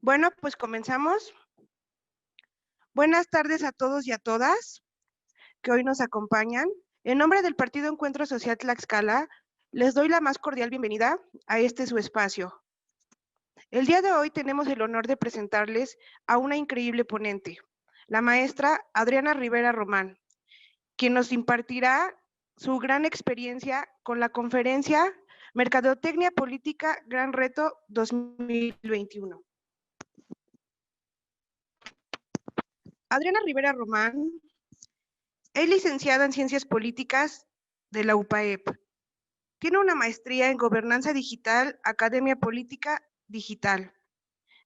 Bueno, pues comenzamos. Buenas tardes a todos y a todas que hoy nos acompañan. En nombre del Partido Encuentro Social Tlaxcala, les doy la más cordial bienvenida a este su espacio. El día de hoy tenemos el honor de presentarles a una increíble ponente, la maestra Adriana Rivera Román, quien nos impartirá su gran experiencia con la conferencia Mercadotecnia Política Gran Reto 2021. Adriana Rivera Román es licenciada en Ciencias Políticas de la UPAEP. Tiene una maestría en Gobernanza Digital, Academia Política Digital.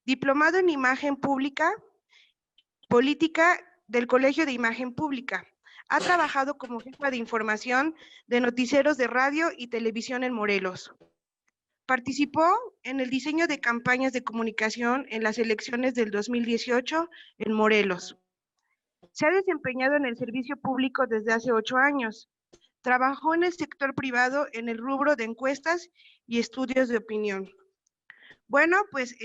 Diplomado en Imagen Pública, Política del Colegio de Imagen Pública. Ha trabajado como jefa de información de noticieros de radio y televisión en Morelos. Participó en el diseño de campañas de comunicación en las elecciones del 2018 en Morelos. Se ha desempeñado en el servicio público desde hace 8 años. Trabajó en el sector privado en el rubro de encuestas y estudios de opinión. Bueno, pues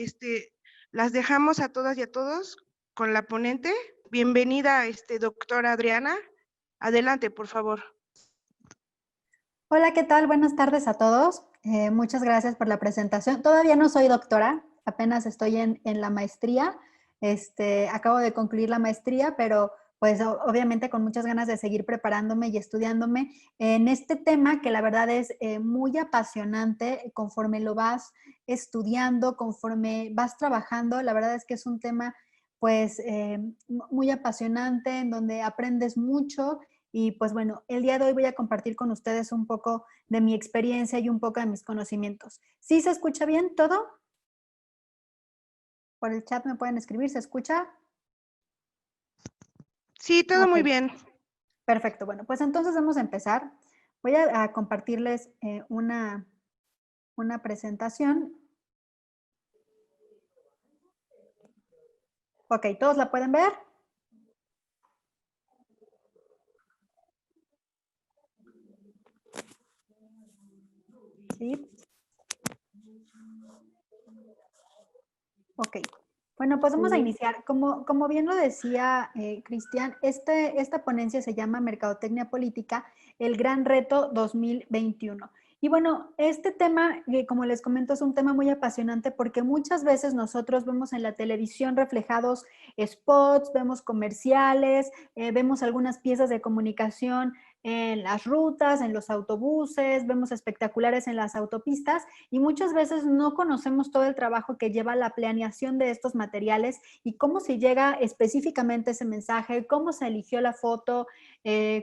las dejamos a todas y a todos con la ponente. Bienvenida, doctora Adriana. Adelante, por favor. Hola, ¿qué tal? Buenas tardes a todos. Muchas gracias por la presentación. Todavía no soy doctora, apenas estoy en la maestría. Acabo de concluir la maestría, pero pues obviamente con muchas ganas de seguir preparándome y estudiándome en este tema que la verdad es muy apasionante conforme lo vas estudiando, conforme vas trabajando. La verdad es que es un tema pues muy apasionante en donde aprendes mucho. Y pues bueno, el día de hoy voy a compartir con ustedes un poco de mi experiencia y un poco de mis conocimientos. ¿Sí se escucha bien todo? Por el chat me pueden escribir, ¿se escucha? Sí, todo muy bien. Perfecto, bueno, pues entonces vamos a empezar. Voy a compartirles una presentación. Ok, ¿todos la pueden ver? Sí. Ok. Bueno, pues vamos a iniciar. Como bien lo decía Cristian, esta ponencia se llama Mercadotecnia Política, el Gran Reto 2021. Y bueno, este tema, como les comento, es un tema muy apasionante porque muchas veces nosotros vemos en la televisión reflejados spots, vemos comerciales, vemos algunas piezas de comunicación en las rutas, en los autobuses, vemos espectaculares en las autopistas y muchas veces no conocemos todo el trabajo que lleva la planeación de estos materiales y cómo se llega específicamente ese mensaje, cómo se eligió la foto,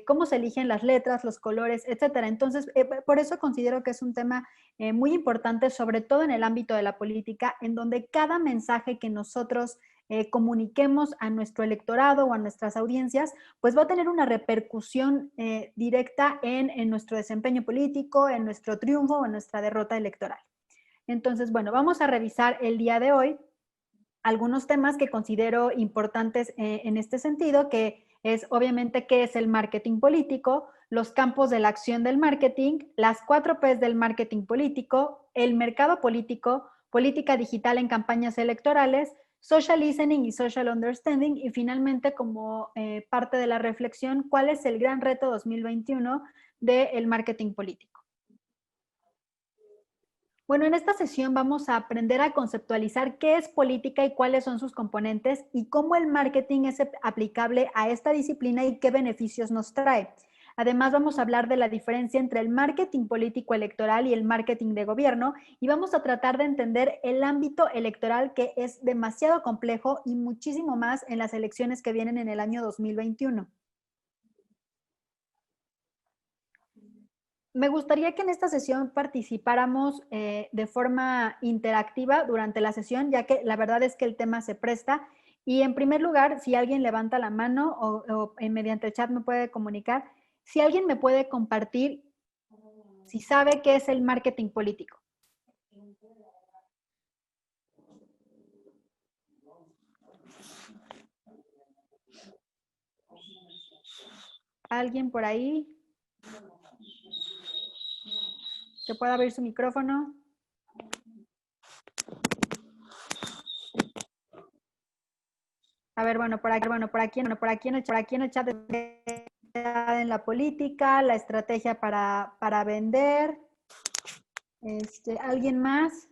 cómo se eligen las letras, los colores, etcétera. Entonces, por eso considero que es un tema muy importante, sobre todo en el ámbito de la política, en donde cada mensaje que nosotros comuniquemos a nuestro electorado o a nuestras audiencias, pues va a tener una repercusión directa en nuestro desempeño político, en nuestro triunfo o en nuestra derrota electoral. Entonces, bueno, vamos a revisar el día de hoy algunos temas que considero importantes en este sentido, que es obviamente qué es el marketing político, los campos de la acción del marketing, las 4 P's del marketing político, el mercado político, política digital en campañas electorales, social listening y social understanding, y finalmente como parte de la reflexión, ¿cuál es el gran reto 2021 del marketing político? Bueno, en esta sesión vamos a aprender a conceptualizar qué es política y cuáles son sus componentes y cómo el marketing es aplicable a esta disciplina y qué beneficios nos trae. Además, vamos a hablar de la diferencia entre el marketing político electoral y el marketing de gobierno y vamos a tratar de entender el ámbito electoral que es demasiado complejo y muchísimo más en las elecciones que vienen en el año 2021. Me gustaría que en esta sesión participáramos de forma interactiva durante la sesión, ya que la verdad es que el tema se presta. Y en primer lugar, si alguien levanta la mano o mediante el chat me puede comunicar, si alguien me puede compartir si sabe qué es el marketing político. ¿Alguien por ahí que pueda abrir su micrófono? ver, bueno, por aquí en el chat en la política, la estrategia para vender, ¿alguien más?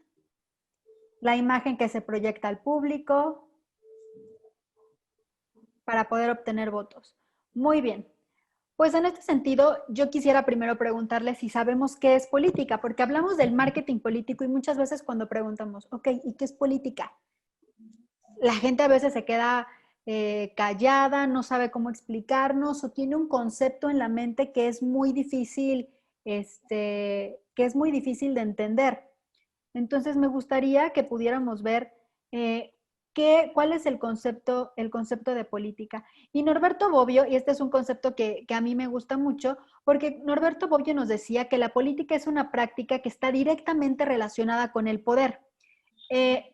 La imagen que se proyecta al público para poder obtener votos. Muy bien. Pues en este sentido, yo quisiera primero preguntarle si sabemos qué es política, porque hablamos del marketing político y muchas veces cuando preguntamos, ok, ¿y qué es política? La gente a veces se queda callada, no sabe cómo explicarnos o tiene un concepto en la mente que es muy difícil, de entender. Entonces me gustaría que pudiéramos ver cuál es el concepto de política. Y Norberto Bobbio, y este es un concepto que a mí me gusta mucho, porque Norberto Bobbio nos decía que la política es una práctica que está directamente relacionada con el poder.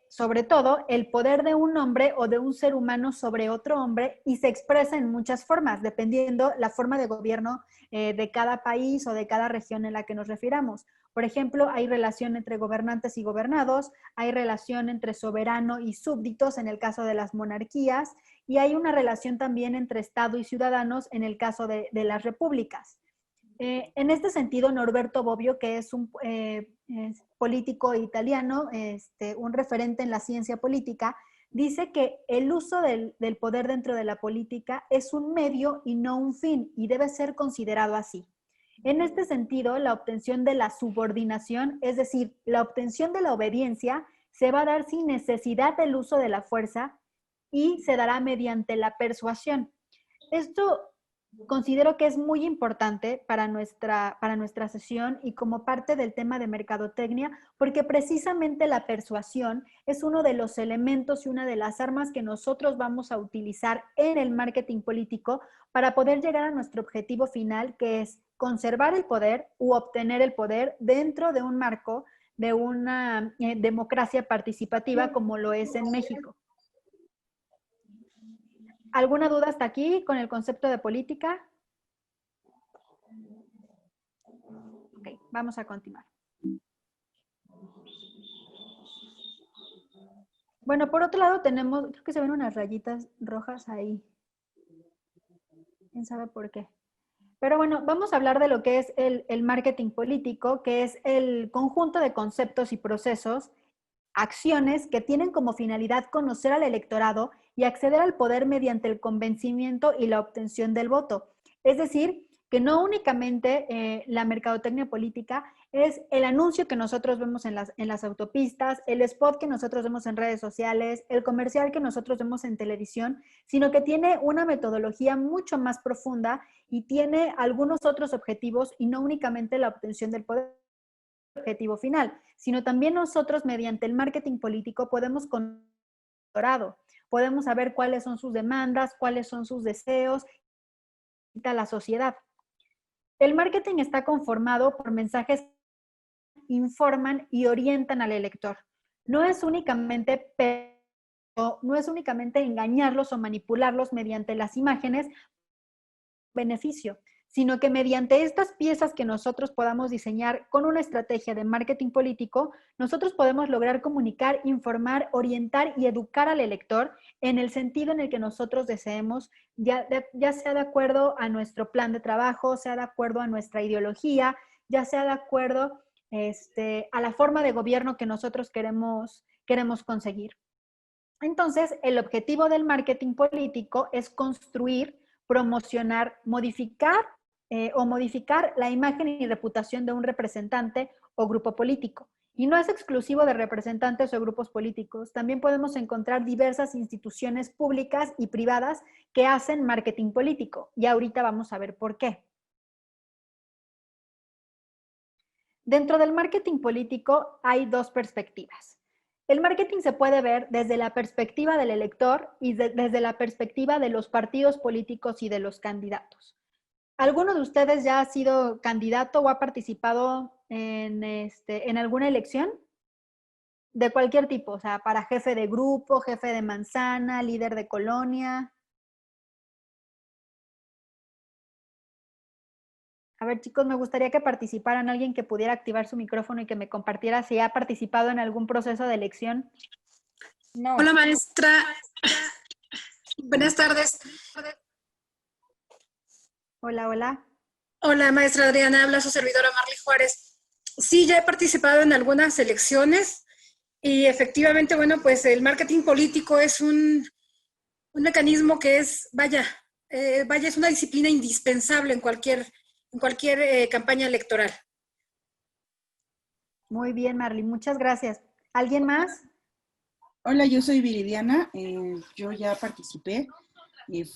Sobre todo el poder de un hombre o de un ser humano sobre otro hombre y se expresa en muchas formas, dependiendo la forma de gobierno de cada país o de cada región en la que nos refiramos. Por ejemplo, hay relación entre gobernantes y gobernados, hay relación entre soberano y súbditos en el caso de las monarquías y hay una relación también entre Estado y ciudadanos en el caso de las repúblicas. En este sentido, Norberto Bobbio, que es un político italiano, un referente en la ciencia política, dice que el uso del poder dentro de la política es un medio y no un fin, y debe ser considerado así. En este sentido, la obtención de la subordinación, es decir, la obtención de la obediencia, se va a dar sin necesidad del uso de la fuerza y se dará mediante la persuasión. Esto considero que es muy importante para nuestra sesión y como parte del tema de mercadotecnia, porque precisamente la persuasión es uno de los elementos y una de las armas que nosotros vamos a utilizar en el marketing político para poder llegar a nuestro objetivo final, que es conservar el poder u obtener el poder dentro de un marco de una democracia participativa como lo es en México. ¿Alguna duda hasta aquí con el concepto de política? Ok, vamos a continuar. Bueno, por otro lado tenemos, creo que se ven unas rayitas rojas ahí. ¿Quién sabe por qué? Pero bueno, vamos a hablar de lo que es el marketing político, que es el conjunto de conceptos y procesos, acciones que tienen como finalidad conocer al electorado y acceder al poder mediante el convencimiento y la obtención del voto. Es decir, que no únicamente la mercadotecnia política es el anuncio que nosotros vemos en las autopistas, el spot que nosotros vemos en redes sociales, el comercial que nosotros vemos en televisión, sino que tiene una metodología mucho más profunda y tiene algunos otros objetivos y no únicamente la obtención del poder objetivo final, sino también nosotros mediante el marketing político podemos podemos saber cuáles son sus demandas, cuáles son sus deseos a la sociedad. El marketing está conformado por mensajes que informan y orientan al elector. No es únicamente engañarlos o manipularlos mediante las imágenes, beneficio, sino que mediante estas piezas que nosotros podamos diseñar con una estrategia de marketing político, nosotros podemos lograr comunicar, informar, orientar y educar al elector en el sentido en el que nosotros deseemos, ya sea de acuerdo a nuestro plan de trabajo, sea de acuerdo a nuestra ideología, ya sea de acuerdo a la forma de gobierno que nosotros queremos conseguir. Entonces, el objetivo del marketing político es construir, promocionar, modificar la imagen y reputación de un representante o grupo político. Y no es exclusivo de representantes o grupos políticos. También podemos encontrar diversas instituciones públicas y privadas que hacen marketing político. Y ahorita vamos a ver por qué. Dentro del marketing político hay dos perspectivas. El marketing se puede ver desde la perspectiva del elector y desde la perspectiva de los partidos políticos y de los candidatos. ¿Alguno de ustedes ya ha sido candidato o ha participado en alguna elección? De cualquier tipo, o sea, para jefe de grupo, jefe de manzana, líder de colonia. A ver, chicos, me gustaría que participaran alguien que pudiera activar su micrófono y que me compartiera si ha participado en algún proceso de elección. No. Hola, maestra. Buenas tardes. Hola, hola. Hola, maestra Adriana, habla su servidora Marley Juárez. Sí, ya he participado en algunas elecciones y efectivamente, bueno, pues el marketing político es un mecanismo que es, es una disciplina indispensable en cualquier campaña electoral. Muy bien, Marley, muchas gracias. ¿Alguien más? Hola, yo soy Viridiana, yo ya participé,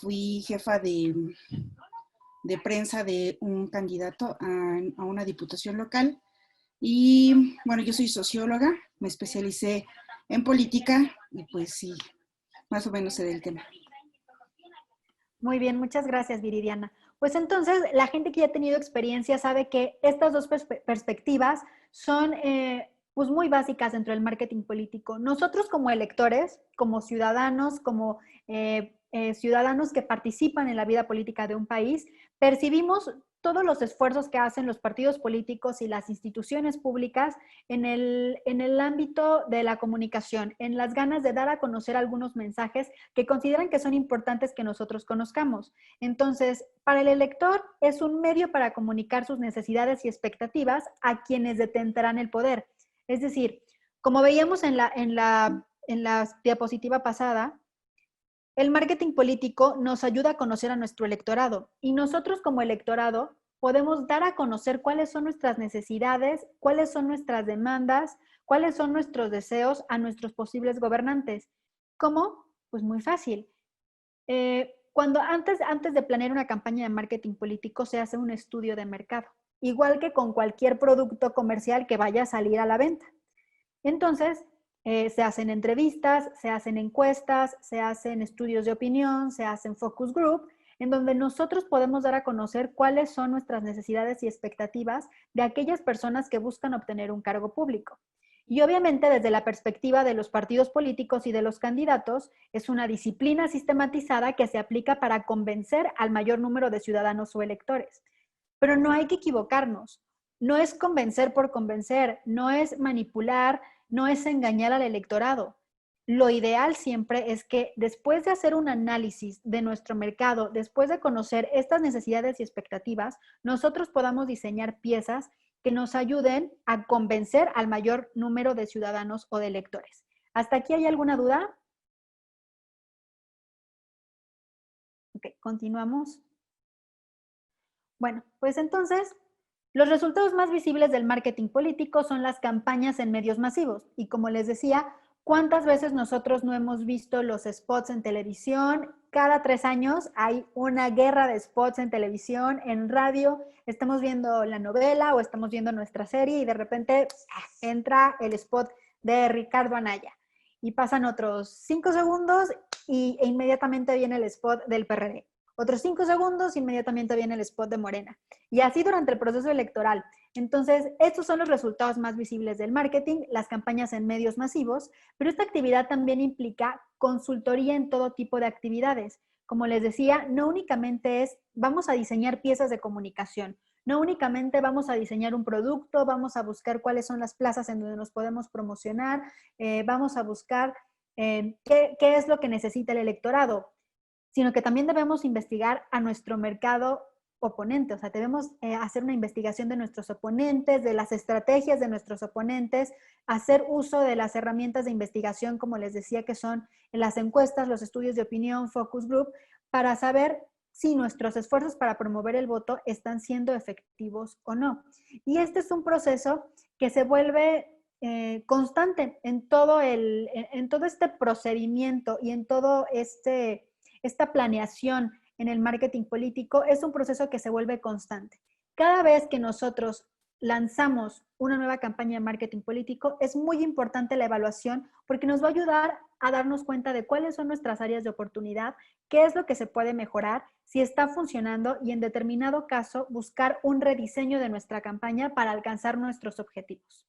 fui jefa de prensa de un candidato a una diputación local y bueno, yo soy socióloga, me especialicé en política y pues sí, más o menos sé del tema. Muy bien, muchas gracias, Viridiana. Pues entonces, la gente que ya ha tenido experiencia sabe que estas dos perspectivas son pues muy básicas dentro del marketing político. Nosotros como electores, como ciudadanos, como ciudadanos que participan en la vida política de un país, percibimos todos los esfuerzos que hacen los partidos políticos y las instituciones públicas en el ámbito de la comunicación, en las ganas de dar a conocer algunos mensajes que consideran que son importantes que nosotros conozcamos. Entonces, para el elector es un medio para comunicar sus necesidades y expectativas a quienes detentarán el poder. Es decir, como veíamos en la diapositiva pasada, el marketing político nos ayuda a conocer a nuestro electorado y nosotros como electorado podemos dar a conocer cuáles son nuestras necesidades, cuáles son nuestras demandas, cuáles son nuestros deseos a nuestros posibles gobernantes. ¿Cómo? Pues muy fácil. Cuando antes de planear una campaña de marketing político se hace un estudio de mercado, igual que con cualquier producto comercial que vaya a salir a la venta. Entonces, se hacen entrevistas, se hacen encuestas, se hacen estudios de opinión, se hacen focus group, en donde nosotros podemos dar a conocer cuáles son nuestras necesidades y expectativas de aquellas personas que buscan obtener un cargo público. Y obviamente desde la perspectiva de los partidos políticos y de los candidatos, es una disciplina sistematizada que se aplica para convencer al mayor número de ciudadanos o electores. Pero no hay que equivocarnos. No es convencer por convencer, no es manipular, no es engañar al electorado. Lo ideal siempre es que después de hacer un análisis de nuestro mercado, después de conocer estas necesidades y expectativas, nosotros podamos diseñar piezas que nos ayuden a convencer al mayor número de ciudadanos o de electores. ¿Hasta aquí hay alguna duda? Ok, continuamos. Bueno, pues entonces, los resultados más visibles del marketing político son las campañas en medios masivos. Y como les decía, ¿cuántas veces nosotros no hemos visto los spots en televisión? Cada 3 años hay una guerra de spots en televisión, en radio. Estamos viendo la novela o estamos viendo nuestra serie y de repente entra el spot de Ricardo Anaya. Y pasan otros 5 segundos e inmediatamente viene el spot del PRD. Otros 5 segundos, inmediatamente viene el spot de Morena. Y así durante el proceso electoral. Entonces, estos son los resultados más visibles del marketing, las campañas en medios masivos, pero esta actividad también implica consultoría en todo tipo de actividades. Como les decía, no únicamente es vamos a diseñar piezas de comunicación, no únicamente vamos a diseñar un producto, vamos a buscar cuáles son las plazas en donde nos podemos promocionar, vamos a buscar qué es lo que necesita el electorado, sino que también debemos investigar a nuestro mercado oponente, o sea, debemos hacer una investigación de nuestros oponentes, de las estrategias de nuestros oponentes, hacer uso de las herramientas de investigación, como les decía, que son las encuestas, los estudios de opinión, focus group, para saber si nuestros esfuerzos para promover el voto están siendo efectivos o no. Y este es un proceso que se vuelve constante en todo este procedimiento y en todo esta planeación en el marketing político es un proceso que se vuelve constante. Cada vez que nosotros lanzamos una nueva campaña de marketing político, es muy importante la evaluación porque nos va a ayudar a darnos cuenta de cuáles son nuestras áreas de oportunidad, qué es lo que se puede mejorar, si está funcionando y en determinado caso buscar un rediseño de nuestra campaña para alcanzar nuestros objetivos.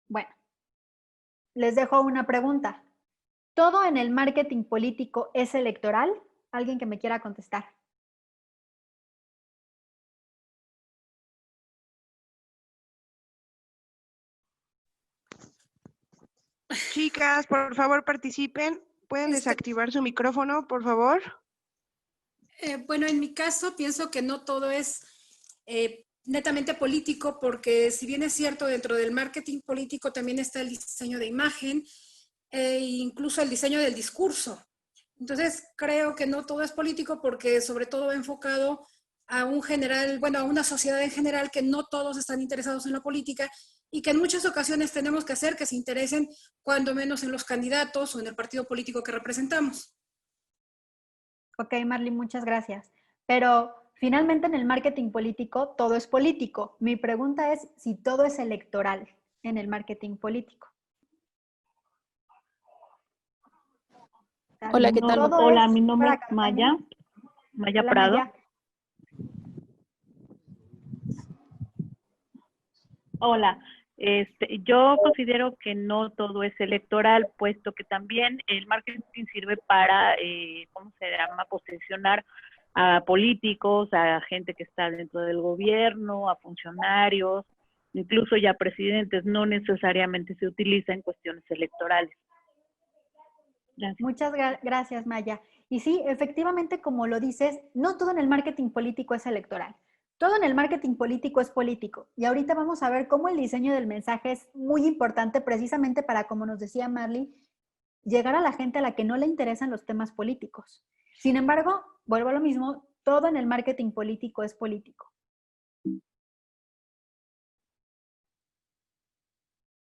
Bueno, les dejo una pregunta. ¿Todo en el marketing político es electoral? ¿Alguien que me quiera contestar? Chicas, por favor participen. ¿Pueden desactivar su micrófono, por favor? Bueno, en mi caso pienso que no todo es netamente político, porque si bien es cierto, dentro del marketing político también está el diseño de imagen e incluso el diseño del discurso. Entonces, creo que no todo es político porque sobre todo va enfocado a un general, bueno, a una sociedad en general que no todos están interesados en la política y que en muchas ocasiones tenemos que hacer que se interesen cuando menos en los candidatos o en el partido político que representamos. Ok, Marley, muchas gracias. Pero finalmente en el marketing político todo es político. Mi pregunta es si todo es electoral en el marketing político. Hola, ¿qué tal? Todo Hola, es mi nombre para es campaña. Maya Hola, Prado. Maya. Hola, yo considero que no todo es electoral, puesto que también el marketing sirve para, ¿cómo se llama?, posicionar a políticos, a gente que está dentro del gobierno, a funcionarios, incluso ya presidentes. No necesariamente se utiliza en cuestiones electorales. Gracias. Muchas gracias, Maya. Y sí, efectivamente, como lo dices, no todo en el marketing político es electoral. Todo en el marketing político es político. Y ahorita vamos a ver cómo el diseño del mensaje es muy importante precisamente para, como nos decía Marley, llegar a la gente a la que no le interesan los temas políticos. Sin embargo, vuelvo a lo mismo, todo en el marketing político es político.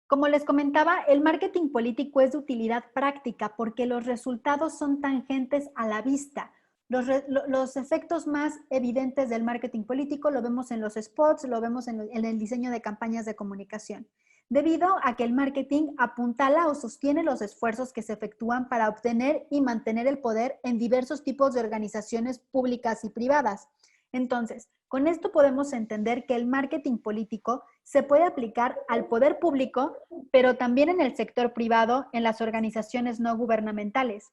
Como les comentaba, el marketing político es de utilidad práctica porque los resultados son tangentes a la vista. Los efectos más evidentes del marketing político lo vemos en los spots, lo vemos en el diseño de campañas de comunicación, debido a que el marketing apuntala o sostiene los esfuerzos que se efectúan para obtener y mantener el poder en diversos tipos de organizaciones públicas y privadas. Entonces, con esto podemos entender que el marketing político se puede aplicar al poder público, pero también en el sector privado, en las organizaciones no gubernamentales.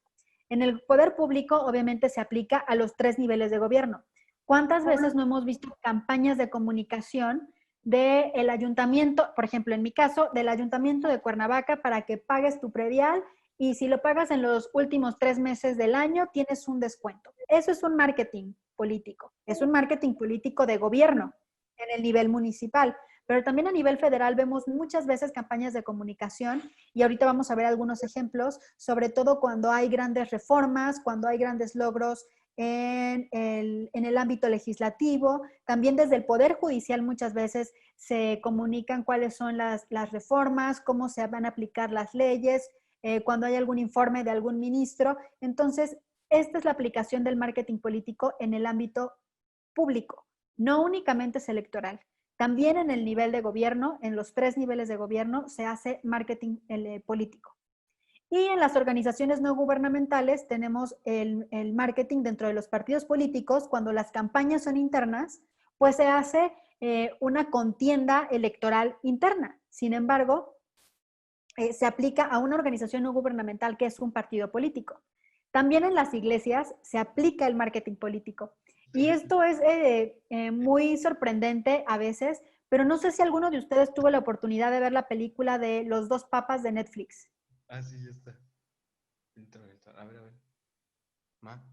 En el poder público, obviamente, se aplica a los 3 niveles de gobierno. ¿Cuántas veces no hemos visto campañas de comunicación del ayuntamiento, por ejemplo, en mi caso, del ayuntamiento de Cuernavaca para que pagues tu predial y si lo pagas en los últimos 3 meses del año, tienes un descuento? Eso es un marketing político. Es un marketing político de gobierno en el nivel municipal. Pero también a nivel federal vemos muchas veces campañas de comunicación y ahorita vamos a ver algunos ejemplos, sobre todo cuando hay grandes reformas, cuando hay grandes logros en el ámbito legislativo. También desde el Poder Judicial muchas veces se comunican cuáles son las reformas, cómo se van a aplicar las leyes, cuando hay algún informe de algún ministro. Entonces, esta es la aplicación del marketing político en el ámbito público, no únicamente es electoral. También en el nivel de gobierno, en los 3 niveles de gobierno, se hace marketing político. Y en las organizaciones no gubernamentales tenemos el marketing dentro de los partidos políticos. Cuando las campañas son internas, pues se hace una contienda electoral interna. Sin embargo, se aplica a una organización no gubernamental que es un partido político. También en las iglesias se aplica el marketing político. Y esto es muy sorprendente a veces, pero no sé si alguno de ustedes tuvo la oportunidad de ver la película de Los dos papas de Netflix. Ah, sí, ya está. A ver. ¿Ma?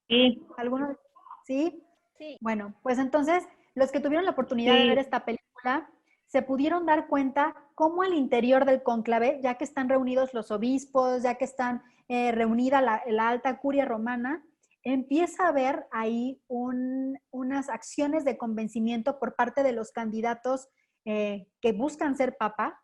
Sí. ¿Alguno? ¿Sí? Sí. Bueno, pues entonces, los que tuvieron la oportunidad de ver esta película, se pudieron dar cuenta cómo al interior del cónclave, ya que están reunidos los obispos, ya que están reunida la alta curia romana, empieza a haber ahí unas acciones de convencimiento por parte de los candidatos que buscan ser papa.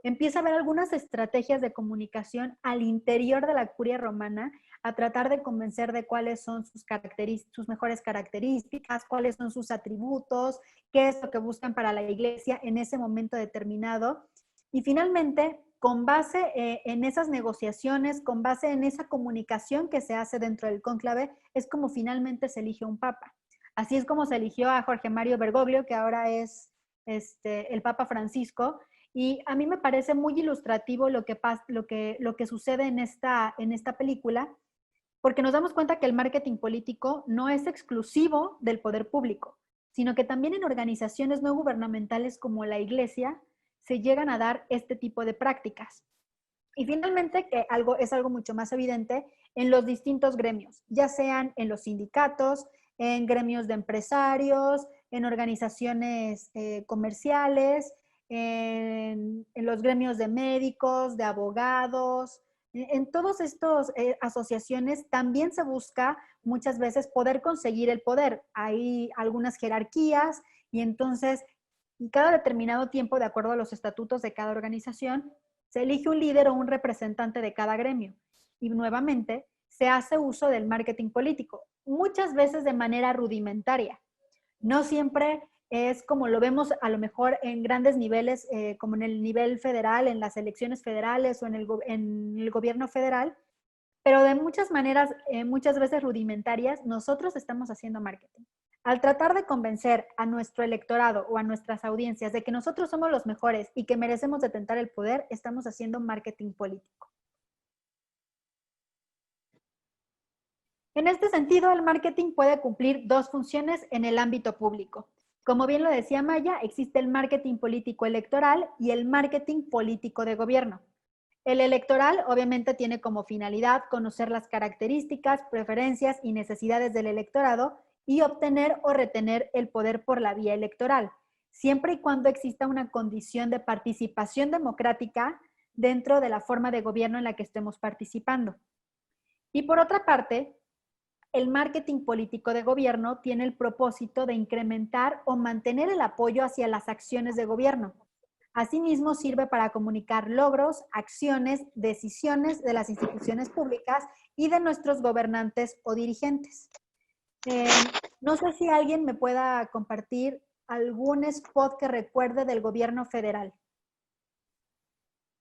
Empieza a haber algunas estrategias de comunicación al interior de la curia romana a tratar de convencer de cuáles son sus mejores características, cuáles son sus atributos, qué es lo que buscan para la iglesia en ese momento determinado. Y finalmente, con base en esas negociaciones, con base en esa comunicación que se hace dentro del cónclave, es como finalmente se elige un papa. Así es como se eligió a Jorge Mario Bergoglio, que ahora es el Papa Francisco. Y a mí me parece muy ilustrativo lo que sucede en esta película, porque nos damos cuenta que el marketing político no es exclusivo del poder público, sino que también en organizaciones no gubernamentales como la iglesia se llegan a dar este tipo de prácticas. Y finalmente, que es algo mucho más evidente en los distintos gremios, ya sean en los sindicatos, en gremios de empresarios, en organizaciones comerciales, en los gremios de médicos, de abogados. En todas estas asociaciones también se busca muchas veces poder conseguir el poder. Hay algunas jerarquías y entonces cada determinado tiempo, de acuerdo a los estatutos de cada organización, se elige un líder o un representante de cada gremio. Y nuevamente, se hace uso del marketing político, muchas veces de manera rudimentaria. No siempre es como lo vemos a lo mejor en grandes niveles, como en el nivel federal, en las elecciones federales o en el gobierno federal, pero de muchas maneras, muchas veces rudimentarias, nosotros estamos haciendo marketing. Al tratar de convencer a nuestro electorado o a nuestras audiencias de que nosotros somos los mejores y que merecemos detentar el poder, estamos haciendo marketing político. En este sentido, el marketing puede cumplir dos funciones en el ámbito público. Como bien lo decía Maya, existe el marketing político electoral y el marketing político de gobierno. El electoral obviamente tiene como finalidad conocer las características, preferencias y necesidades del electorado y obtener o retener el poder por la vía electoral, siempre y cuando exista una condición de participación democrática dentro de la forma de gobierno en la que estemos participando. Y por otra parte, el marketing político de gobierno tiene el propósito de incrementar o mantener el apoyo hacia las acciones de gobierno. Asimismo, sirve para comunicar logros, acciones, decisiones de las instituciones públicas y de nuestros gobernantes o dirigentes. No sé si alguien me pueda compartir algún spot que recuerde del gobierno federal,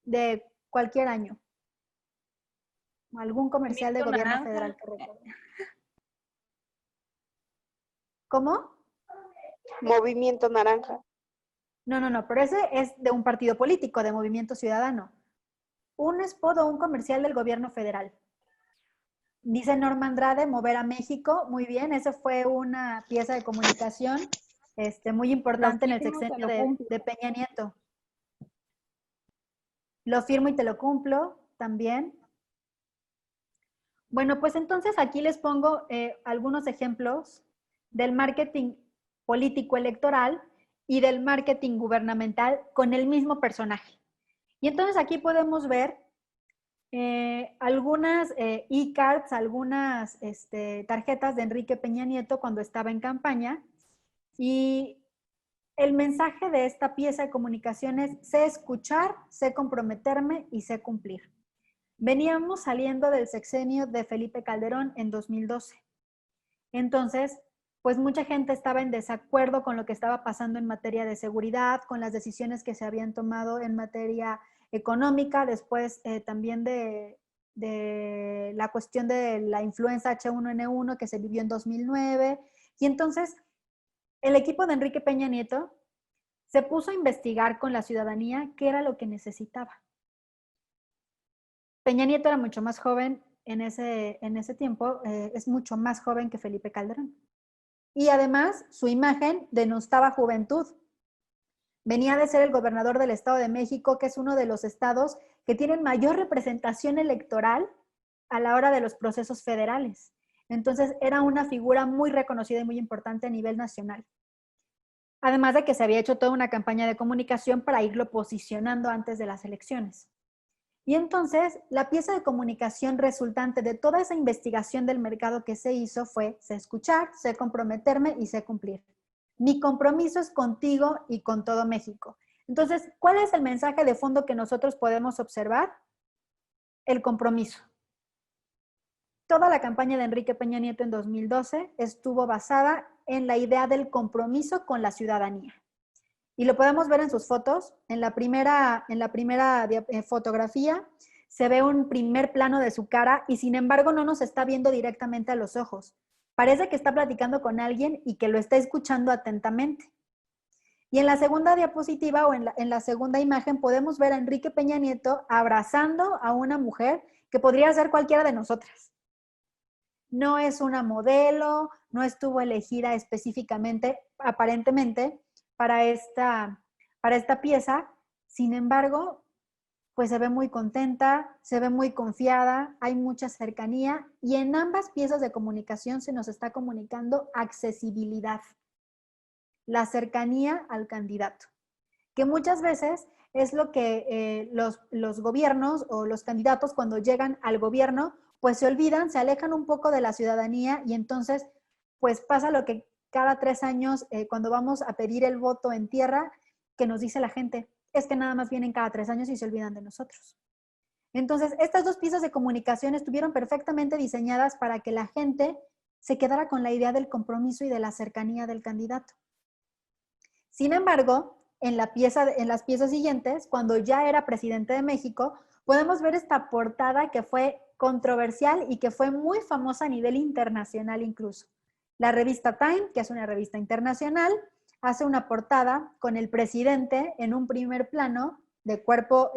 de cualquier año. Algún comercial de gobierno federal que recuerde. ¿Cómo? Movimiento Naranja. No, pero ese es de un partido político, de Movimiento Ciudadano. Un spot o un comercial del gobierno federal. Dice Norma Andrade, Mover a México. Muy bien, esa fue una pieza de comunicación muy importante en el sexenio de Peña Nieto. Lo firmo y te lo cumplo también. Bueno, pues entonces aquí les pongo algunos ejemplos del marketing político electoral y del marketing gubernamental con el mismo personaje. Y entonces aquí podemos ver algunas e-cards, algunas tarjetas de Enrique Peña Nieto cuando estaba en campaña, y el mensaje de esta pieza de comunicación es: sé escuchar, sé comprometerme y sé cumplir. Veníamos saliendo del sexenio de Felipe Calderón en 2012. Entonces, pues mucha gente estaba en desacuerdo con lo que estaba pasando en materia de seguridad, con las decisiones que se habían tomado en materia económica, después también de la cuestión de la influenza H1N1 que se vivió en 2009. Y entonces, el equipo de Enrique Peña Nieto se puso a investigar con la ciudadanía qué era lo que necesitaba. Peña Nieto era mucho más joven en ese tiempo, es mucho más joven que Felipe Calderón. Y además, su imagen denostaba juventud. Venía de ser el gobernador del Estado de México, que es uno de los estados que tienen mayor representación electoral a la hora de los procesos federales. Entonces, era una figura muy reconocida y muy importante a nivel nacional. Además de que se había hecho toda una campaña de comunicación para irlo posicionando antes de las elecciones. Y entonces, la pieza de comunicación resultante de toda esa investigación del mercado que se hizo fue: sé escuchar, sé comprometerme y sé cumplir. Mi compromiso es contigo y con todo México. Entonces, ¿cuál es el mensaje de fondo que nosotros podemos observar? El compromiso. Toda la campaña de Enrique Peña Nieto en 2012 estuvo basada en la idea del compromiso con la ciudadanía. Y lo podemos ver en sus fotos. En la primera fotografía se ve un primer plano de su cara y sin embargo no nos está viendo directamente a los ojos. Parece que está platicando con alguien y que lo está escuchando atentamente. Y en la segunda diapositiva o en la segunda imagen podemos ver a Enrique Peña Nieto abrazando a una mujer que podría ser cualquiera de nosotras. No es una modelo, no estuvo elegida específicamente, aparentemente, para esta pieza. Sin embargo, pues se ve muy contenta, se ve muy confiada, hay mucha cercanía y en ambas piezas de comunicación se nos está comunicando accesibilidad, la cercanía al candidato, que muchas veces es lo que los gobiernos o los candidatos cuando llegan al gobierno, pues se olvidan, se alejan un poco de la ciudadanía y entonces pues pasa lo que cada 3 años cuando vamos a pedir el voto en tierra, que nos dice la gente, es que nada más vienen cada 3 años y se olvidan de nosotros. Entonces, estas dos piezas de comunicación estuvieron perfectamente diseñadas para que la gente se quedara con la idea del compromiso y de la cercanía del candidato. Sin embargo, en las piezas siguientes, cuando ya era presidente de México, podemos ver esta portada que fue controversial y que fue muy famosa a nivel internacional incluso. La revista Time, que es una revista internacional, hace una portada con el presidente en un primer plano de cuerpo,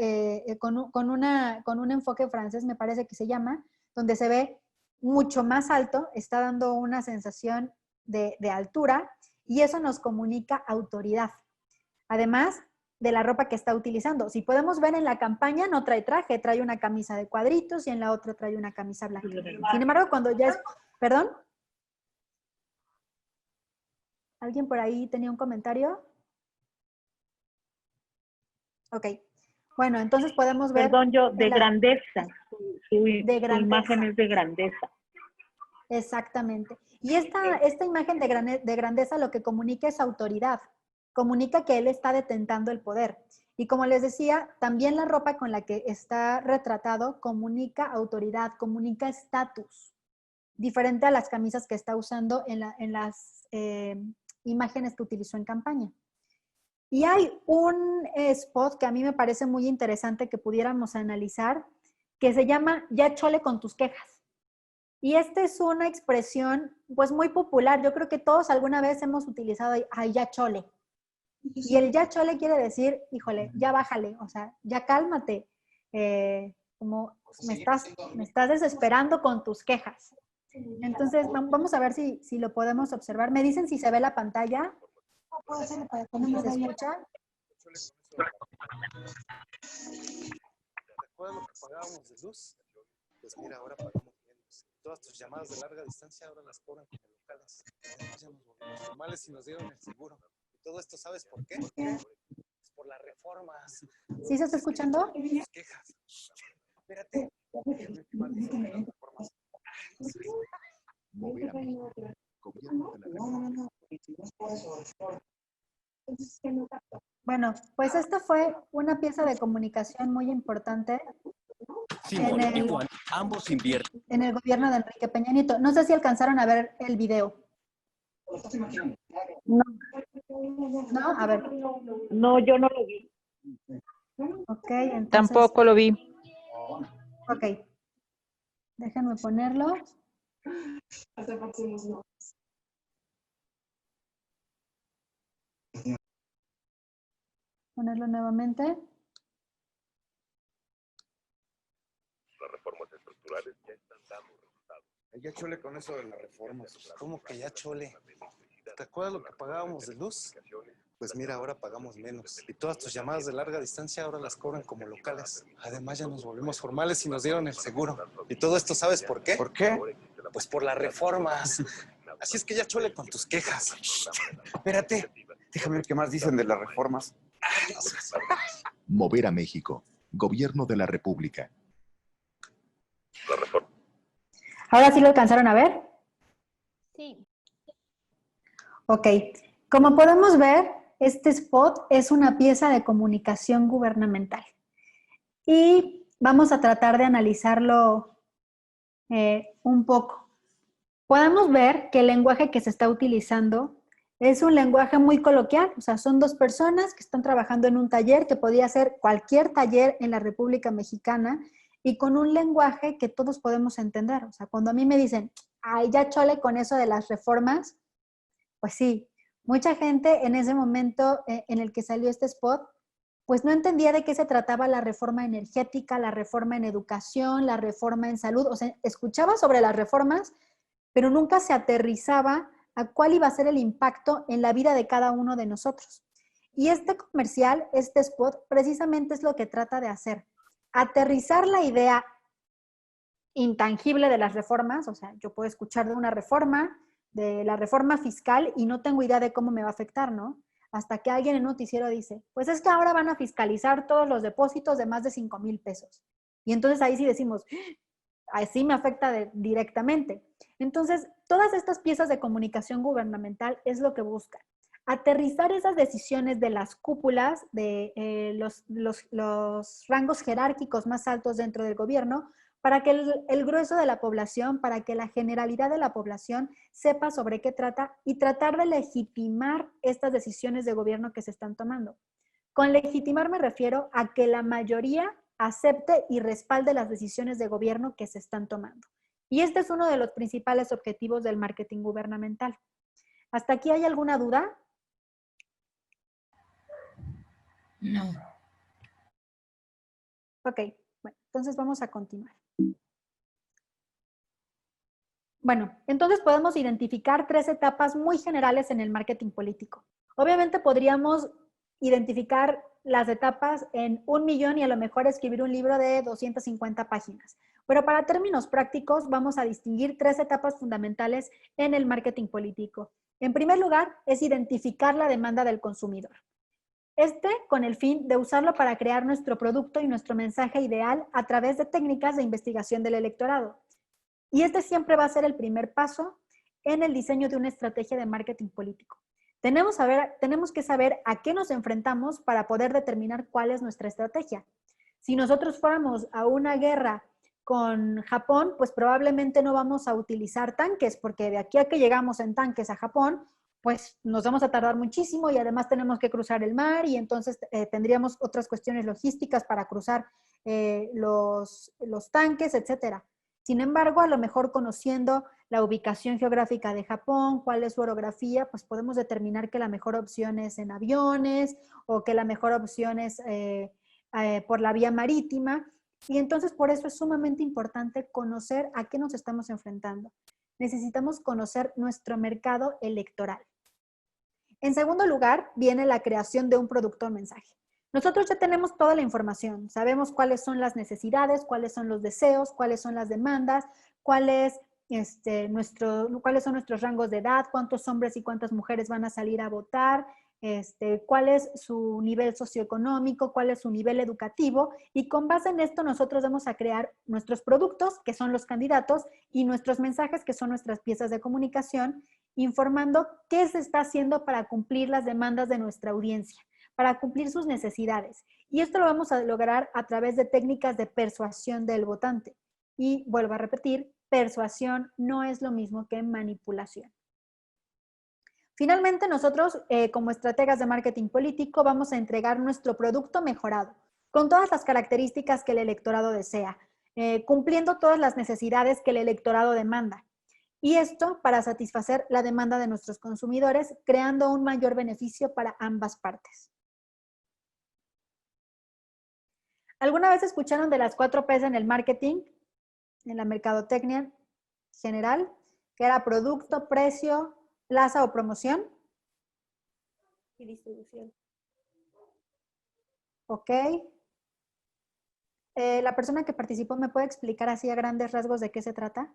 con un enfoque francés, me parece que se llama, donde se ve mucho más alto, está dando una sensación de altura y eso nos comunica autoridad. Además de la ropa que está utilizando. Si podemos ver en la campaña, no trae traje, trae una camisa de cuadritos y en la otra trae una camisa blanca. Sin embargo, cuando ya es... ¿Perdón? ¿Alguien por ahí tenía un comentario? Ok. Bueno, entonces podemos ver... Perdón, yo, de grandeza. Su imagen es de grandeza. Exactamente. Y esta imagen de grandeza lo que comunica es autoridad. Comunica que él está detentando el poder. Y como les decía, también la ropa con la que está retratado comunica autoridad, comunica estatus, diferente a las camisas que está usando en las imágenes que utilizó en campaña. Y hay un spot que a mí me parece muy interesante que pudiéramos analizar, que se llama "Ya chole con tus quejas". Y esta es una expresión pues muy popular. Yo creo que todos alguna vez hemos utilizado "ay, ya chole". Y el ya chole quiere decir, híjole, ya bájale, o sea, ya cálmate, como me estás desesperando con tus quejas. Entonces, vamos a ver si lo podemos observar. ¿Me dicen si se ve la pantalla? ¿Se escucha? ¿Recuerdas lo que pagábamos de luz? Pues mira, ahora pagamos menos. Todas tus llamadas de larga distancia ahora las cobran como locales. Ya nos volvimos formales y nos dieron el seguro. Todo esto, ¿sabes por qué? Es por las reformas. ¿Sí se está escuchando? Quejas. Espérate. Mover a México. Gobierno de la República. Bueno, pues esta fue una pieza de comunicación muy importante Simón y Juan, ambos invierten. En el gobierno de Enrique Peña Nieto. No sé si alcanzaron a ver el video. No. ¿No? A ver. No, yo no lo vi. Ok, entonces... Tampoco lo vi. Ok. Déjenme ponerlo. Ponerlo nuevamente. Las reformas estructurales ya están dando resultados. Ya chole con eso de las reformas. ¿Cómo que ya chole? ¿Te acuerdas lo que pagábamos de luz? Pues mira, ahora pagamos menos. Y todas tus llamadas de larga distancia ahora las cobran como locales. Además ya nos volvimos formales y nos dieron el seguro. Y todo esto, ¿sabes por qué? ¿Por qué? Pues por las reformas. Así es que ya chole con tus quejas. Espérate, déjame ver qué más dicen de las reformas. Mover a México. Gobierno de la República. La reforma. ¿Ahora sí lo alcanzaron a ver? Sí. Ok. Como podemos ver, este spot es una pieza de comunicación gubernamental. Y vamos a tratar de analizarlo un poco. Podemos ver que el lenguaje que se está utilizando es un lenguaje muy coloquial, o sea, son dos personas que están trabajando en un taller que podría ser cualquier taller en la República Mexicana y con un lenguaje que todos podemos entender. O sea, cuando a mí me dicen, ay, ya chole con eso de las reformas, pues sí, mucha gente en ese momento en el que salió este spot, pues no entendía de qué se trataba la reforma energética, la reforma en educación, la reforma en salud. O sea, escuchaba sobre las reformas, pero nunca se aterrizaba a cuál iba a ser el impacto en la vida de cada uno de nosotros. Y este comercial, este spot, precisamente es lo que trata de hacer. aterrizar la idea intangible de las reformas, o sea, yo puedo escuchar de la reforma fiscal y no tengo idea de cómo me va a afectar, ¿no? Hasta que alguien en un noticiero dice, pues es que ahora van a fiscalizar todos los depósitos de más de 5,000 pesos. Y entonces ahí sí decimos, así me afecta directamente. Entonces, todas estas piezas de comunicación gubernamental es lo que buscan. Aterrizar esas decisiones de las cúpulas, de los rangos jerárquicos más altos dentro del gobierno, para que el grueso de la población, para que la generalidad de la población sepa sobre qué trata y tratar de legitimar estas decisiones de gobierno que se están tomando. Con legitimar me refiero a que la mayoría acepte y respalde las decisiones de gobierno que se están tomando. Y este es uno de los principales objetivos del marketing gubernamental. ¿Hasta aquí hay alguna duda? No. Ok, bueno, entonces vamos a continuar. Bueno, entonces podemos identificar 3 etapas muy generales en el marketing político. Obviamente podríamos identificar las etapas en 1,000,000 y a lo mejor escribir un libro de 250 páginas. Pero para términos prácticos vamos a distinguir 3 etapas fundamentales en el marketing político. En primer lugar, es identificar la demanda del consumidor. Con el fin de usarlo para crear nuestro producto y nuestro mensaje ideal a través de técnicas de investigación del electorado. Y siempre va a ser el primer paso en el diseño de una estrategia de marketing político. Tenemos que saber a qué nos enfrentamos para poder determinar cuál es nuestra estrategia. Si nosotros fuéramos a una guerra con Japón, pues probablemente no vamos a utilizar tanques, porque de aquí a que llegamos en tanques a Japón, pues nos vamos a tardar muchísimo y además tenemos que cruzar el mar y entonces tendríamos otras cuestiones logísticas para cruzar los tanques, etcétera. Sin embargo, a lo mejor conociendo la ubicación geográfica de Japón, cuál es su orografía, pues podemos determinar que la mejor opción es en aviones o que la mejor opción es por la vía marítima. Y entonces por eso es sumamente importante conocer a qué nos estamos enfrentando. Necesitamos conocer nuestro mercado electoral. En segundo lugar, viene la creación de un producto o mensaje. Nosotros ya tenemos toda la información, sabemos cuáles son las necesidades, cuáles son los deseos, cuáles son las demandas, cuáles son nuestros rangos de edad, cuántos hombres y cuántas mujeres van a salir a votar, cuál es su nivel socioeconómico, cuál es su nivel educativo, y con base en esto nosotros vamos a crear nuestros productos, que son los candidatos, y nuestros mensajes, que son nuestras piezas de comunicación, informando qué se está haciendo para cumplir las demandas de nuestra audiencia, para cumplir sus necesidades. Y esto lo vamos a lograr a través de técnicas de persuasión del votante. Y vuelvo a repetir, persuasión no es lo mismo que manipulación. Finalmente, nosotros, como estrategas de marketing político, vamos a entregar nuestro producto mejorado, con todas las características que el electorado desea, cumpliendo todas las necesidades que el electorado demanda. Y esto para satisfacer la demanda de nuestros consumidores, creando un mayor beneficio para ambas partes. ¿Alguna vez escucharon de las 4 P's en el marketing, en la mercadotecnia general? Que era producto, precio, plaza o promoción. Y distribución. Ok. La persona que participó, ¿me puede explicar así a grandes rasgos de qué se trata?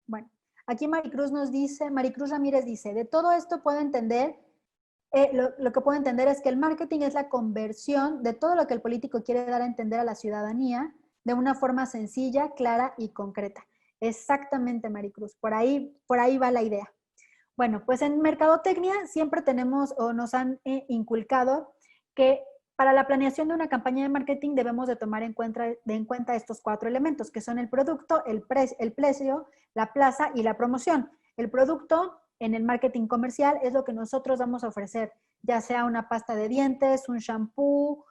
Bueno, aquí Maricruz Ramírez dice, de todo esto puedo entender, lo que puedo entender es que el marketing es la conversión de todo lo que el político quiere dar a entender a la ciudadanía de una forma sencilla, clara y concreta. Exactamente, Maricruz, por ahí va la idea. Bueno, pues en mercadotecnia siempre tenemos o nos han inculcado que para la planeación de una campaña de marketing debemos de tomar en cuenta estos 4 elementos, que son el producto, el precio, la plaza y la promoción. El producto en el marketing comercial es lo que nosotros vamos a ofrecer, ya sea una pasta de dientes, un shampoo,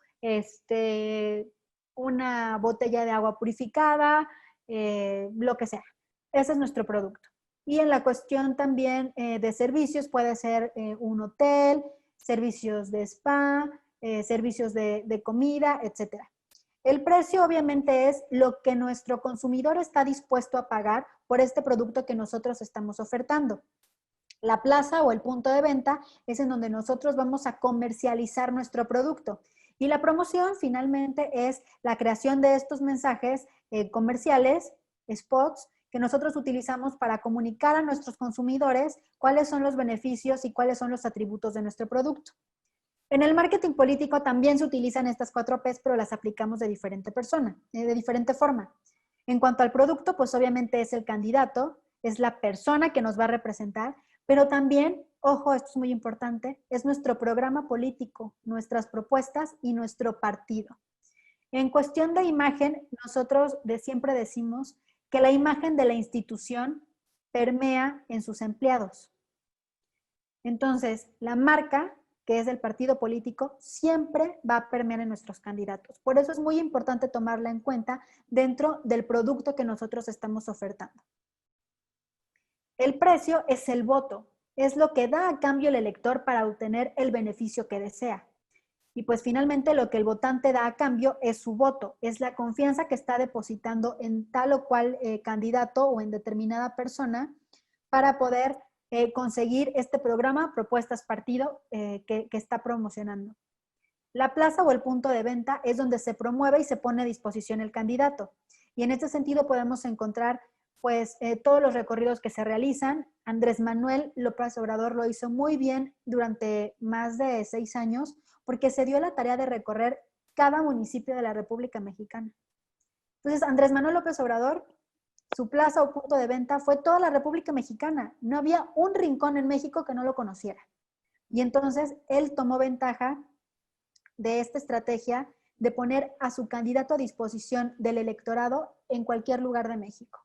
una botella de agua purificada, lo que sea. Ese es nuestro producto. Y en la cuestión también de servicios puede ser un hotel, servicios de spa, servicios de comida, etc. El precio obviamente es lo que nuestro consumidor está dispuesto a pagar por este producto que nosotros estamos ofertando. La plaza o el punto de venta es en donde nosotros vamos a comercializar nuestro producto. Y la promoción finalmente es la creación de estos mensajes comerciales, spots, que nosotros utilizamos para comunicar a nuestros consumidores cuáles son los beneficios y cuáles son los atributos de nuestro producto. En el marketing político también se utilizan estas 4 P's, pero las aplicamos de diferente forma. En cuanto al producto, pues obviamente es el candidato, es la persona que nos va a representar, pero también, ojo, esto es muy importante, es nuestro programa político, nuestras propuestas y nuestro partido. En cuestión de imagen, nosotros siempre decimos que la imagen de la institución permea en sus empleados. Entonces, la marca, que es el partido político, siempre va a permear en nuestros candidatos. Por eso es muy importante tomarla en cuenta dentro del producto que nosotros estamos ofertando. El precio es el voto, es lo que da a cambio el elector para obtener el beneficio que desea. Y pues finalmente lo que el votante da a cambio es su voto, es la confianza que está depositando en tal o cual candidato o en determinada persona para poder conseguir este programa, propuestas, partido que está promocionando. La plaza o el punto de venta es donde se promueve y se pone a disposición el candidato. Y en este sentido podemos encontrar pues todos los recorridos que se realizan. Andrés Manuel López Obrador lo hizo muy bien durante más de 6 años porque se dio la tarea de recorrer cada municipio de la República Mexicana. Entonces, Andrés Manuel López Obrador, su plaza o punto de venta fue toda la República Mexicana. No había un rincón en México que no lo conociera. Y entonces, él tomó ventaja de esta estrategia de poner a su candidato a disposición del electorado en cualquier lugar de México.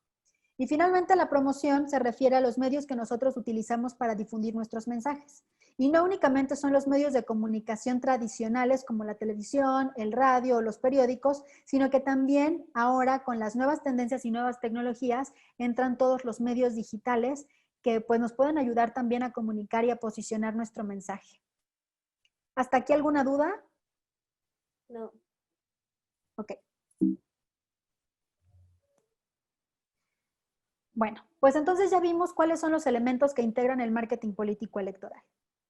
Y finalmente la promoción se refiere a los medios que nosotros utilizamos para difundir nuestros mensajes. Y no únicamente son los medios de comunicación tradicionales como la televisión, el radio o los periódicos, sino que también ahora con las nuevas tendencias y nuevas tecnologías entran todos los medios digitales que pues, nos pueden ayudar también a comunicar y a posicionar nuestro mensaje. ¿Hasta aquí alguna duda? No. Ok. Bueno, pues entonces ya vimos cuáles son los elementos que integran el marketing político electoral.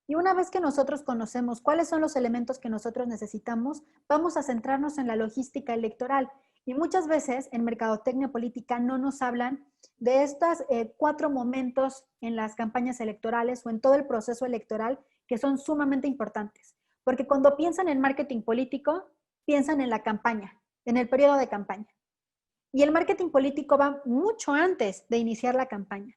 Y una vez que nosotros conocemos cuáles son los elementos que nosotros necesitamos, vamos a centrarnos en la logística electoral. Y muchas veces en mercadotecnia política no nos hablan de estos 4 momentos en las campañas electorales o en todo el proceso electoral que son sumamente importantes. Porque cuando piensan en marketing político, piensan en la campaña, en el periodo de campaña. Y el marketing político va mucho antes de iniciar la campaña.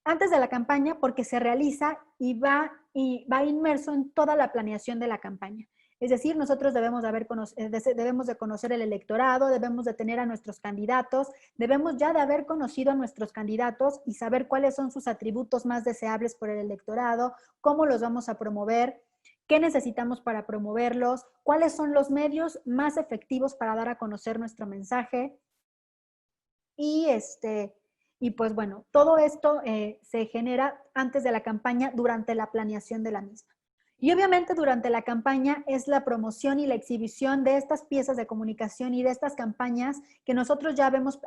Antes de la campaña porque se realiza y va inmerso en toda la planeación de la campaña. Es decir, nosotros debemos de conocer el electorado, debemos de tener a nuestros candidatos, debemos ya de haber conocido a nuestros candidatos y saber cuáles son sus atributos más deseables por el electorado, cómo los vamos a promover, qué necesitamos para promoverlos, cuáles son los medios más efectivos para dar a conocer nuestro mensaje. Y pues bueno, todo esto se genera antes de la campaña, durante la planeación de la misma. Y obviamente durante la campaña es la promoción y la exhibición de estas piezas de comunicación y de estas campañas que nosotros ya vemos,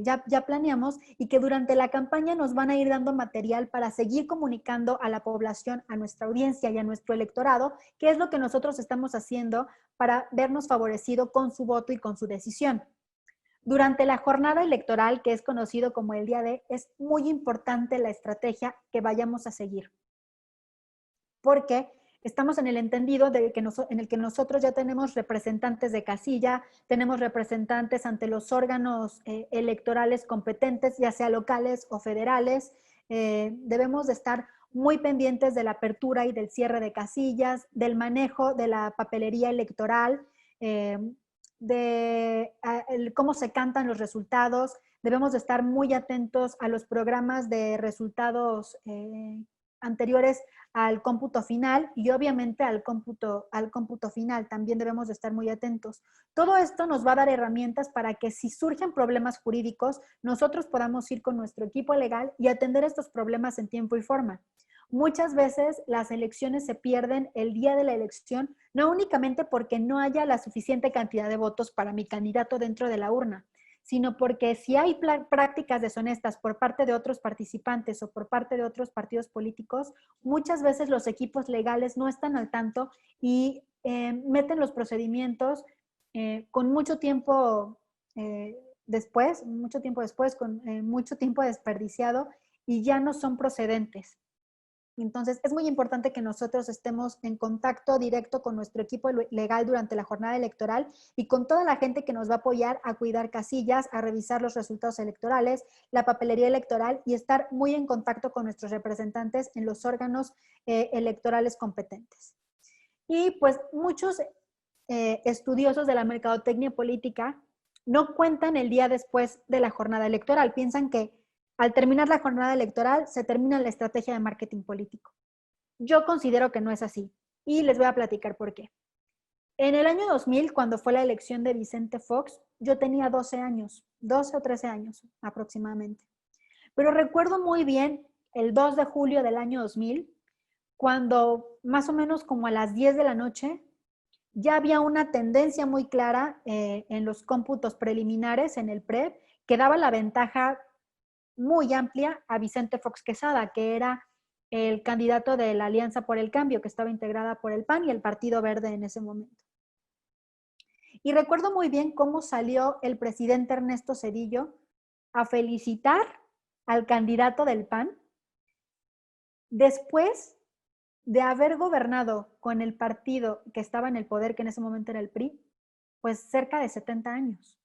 ya planeamos y que durante la campaña nos van a ir dando material para seguir comunicando a la población, a nuestra audiencia y a nuestro electorado, que es lo que nosotros estamos haciendo para vernos favorecido con su voto y con su decisión. Durante la jornada electoral, que es conocido como el día D, es muy importante la estrategia que vayamos a seguir. Porque estamos en el entendido en el que nosotros ya tenemos representantes de casilla, tenemos representantes ante los órganos electorales competentes, ya sea locales o federales. Debemos de estar muy pendientes de la apertura y del cierre de casillas, del manejo de la papelería electoral, de cómo se cantan los resultados. Debemos de estar muy atentos a los programas de resultados anteriores al cómputo final y obviamente al cómputo final también debemos de estar muy atentos. Todo esto nos va a dar herramientas para que si surgen problemas jurídicos, nosotros podamos ir con nuestro equipo legal y atender estos problemas en tiempo y forma. Muchas veces las elecciones se pierden el día de la elección, no únicamente porque no haya la suficiente cantidad de votos para mi candidato dentro de la urna, sino porque si hay prácticas deshonestas por parte de otros participantes o por parte de otros partidos políticos, muchas veces los equipos legales no están al tanto y meten los procedimientos con mucho tiempo después, con mucho tiempo desperdiciado y ya no son procedentes. Entonces, es muy importante que nosotros estemos en contacto directo con nuestro equipo legal durante la jornada electoral y con toda la gente que nos va a apoyar a cuidar casillas, a revisar los resultados electorales, la papelería electoral y estar muy en contacto con nuestros representantes en los órganos electorales competentes. Y pues muchos estudiosos de la mercadotecnia política no cuentan el día después de la jornada electoral. Piensan que al terminar la jornada electoral se termina la estrategia de marketing político. Yo considero que no es así y les voy a platicar por qué. En el año 2000, cuando fue la elección de Vicente Fox, yo tenía 12 o 13 años aproximadamente. Pero recuerdo muy bien el 2 de julio del año 2000, cuando más o menos como a las 10 de la noche, ya había una tendencia muy clara en los cómputos preliminares, en el PREP, que daba la ventaja muy amplia a Vicente Fox Quesada, que era el candidato de la Alianza por el Cambio, que estaba integrada por el PAN y el Partido Verde en ese momento. Y recuerdo muy bien cómo salió el presidente Ernesto Zedillo a felicitar al candidato del PAN después de haber gobernado con el partido que estaba en el poder, que en ese momento era el PRI, pues cerca de 70 años.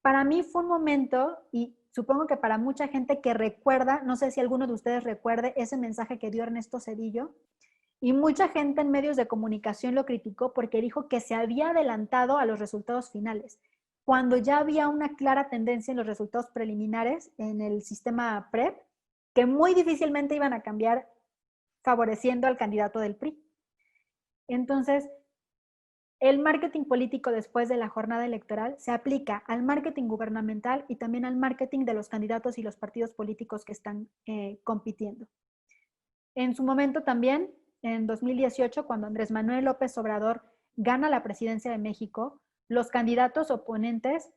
Para mí fue un momento, y supongo que para mucha gente que recuerda, no sé si alguno de ustedes recuerde ese mensaje que dio Ernesto Zedillo, y mucha gente en medios de comunicación lo criticó porque dijo que se había adelantado a los resultados finales, cuando ya había una clara tendencia en los resultados preliminares en el sistema PREP, que muy difícilmente iban a cambiar favoreciendo al candidato del PRI. Entonces, el marketing político después de la jornada electoral se aplica al marketing gubernamental y también al marketing de los candidatos y los partidos políticos que están compitiendo. En su momento también, en 2018, cuando Andrés Manuel López Obrador gana la presidencia de México, los candidatos oponentes,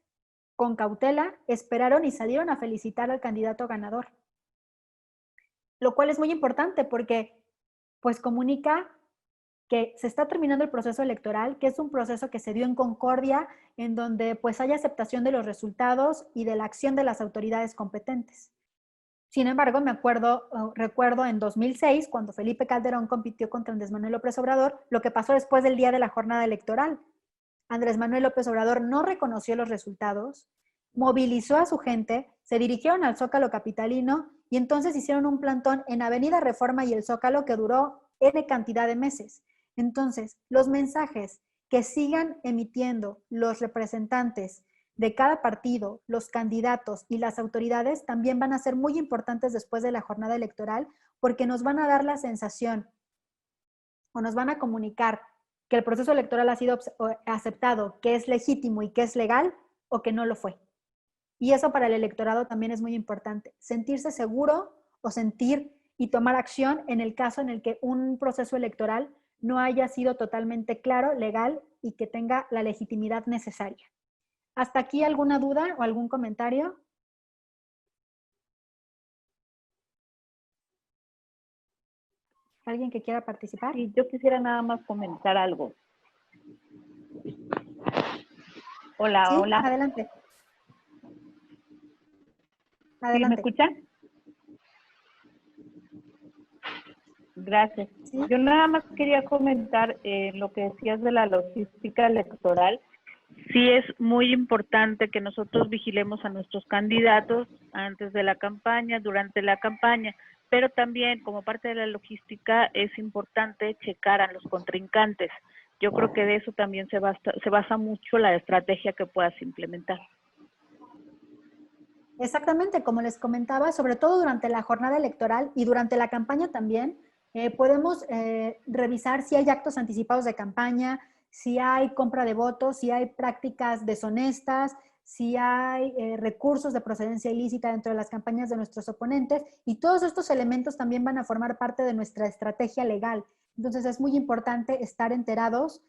con cautela, esperaron y salieron a felicitar al candidato ganador. Lo cual es muy importante porque pues comunica que se está terminando el proceso electoral, que es un proceso que se dio en concordia, en donde pues hay aceptación de los resultados y de la acción de las autoridades competentes. Sin embargo, recuerdo en 2006, cuando Felipe Calderón compitió contra Andrés Manuel López Obrador, lo que pasó después del día de la jornada electoral. Andrés Manuel López Obrador no reconoció los resultados, movilizó a su gente, se dirigieron al Zócalo capitalino y entonces hicieron un plantón en Avenida Reforma y el Zócalo que duró N cantidad de meses. Entonces, los mensajes que sigan emitiendo los representantes de cada partido, los candidatos y las autoridades también van a ser muy importantes después de la jornada electoral porque nos van a dar la sensación o nos van a comunicar que el proceso electoral ha sido aceptado, que es legítimo y que es legal o que no lo fue. Y eso para el electorado también es muy importante. Sentirse seguro o sentir y tomar acción en el caso en el que un proceso electoral no haya sido totalmente claro, legal y que tenga la legitimidad necesaria. ¿Hasta aquí alguna duda o algún comentario? ¿Alguien que quiera participar? Sí, yo quisiera nada más comentar algo. Hola, sí, hola. Adelante. ¿Sí me escuchan? Gracias. ¿Sí? Yo nada más quería comentar lo que decías de la logística electoral. Sí es muy importante que nosotros vigilemos a nuestros candidatos antes de la campaña, durante la campaña, pero también como parte de la logística es importante checar a los contrincantes. Yo creo que de eso también se basa mucho la estrategia que puedas implementar. Exactamente, como les comentaba, sobre todo durante la jornada electoral y durante la campaña también, podemos revisar si hay actos anticipados de campaña, si hay compra de votos, si hay prácticas deshonestas, si hay recursos de procedencia ilícita dentro de las campañas de nuestros oponentes, y todos estos elementos también van a formar parte de nuestra estrategia legal. Entonces es muy importante estar enterados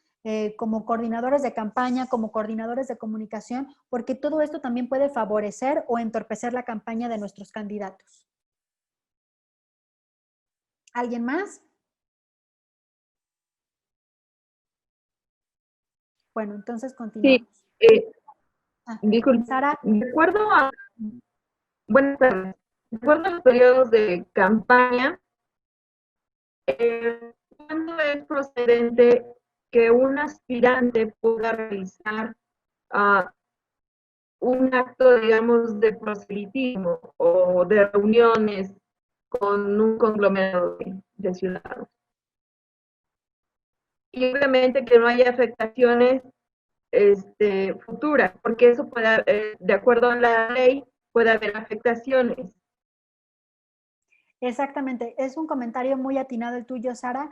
como coordinadores de campaña, como coordinadores de comunicación, porque todo esto también puede favorecer o entorpecer la campaña de nuestros candidatos. ¿Alguien más? Bueno, entonces continuamos. Sí, disculpe, Sara. Buenas tardes. De acuerdo a los periodos de campaña, ¿cuándo es procedente que un aspirante pueda realizar un acto, digamos, de proselitismo o de reuniones con un conglomerado de ciudadanos? Y obviamente que no haya afectaciones futuras, porque eso puede, de acuerdo a la ley, puede haber afectaciones. Exactamente, es un comentario muy atinado el tuyo, Sara.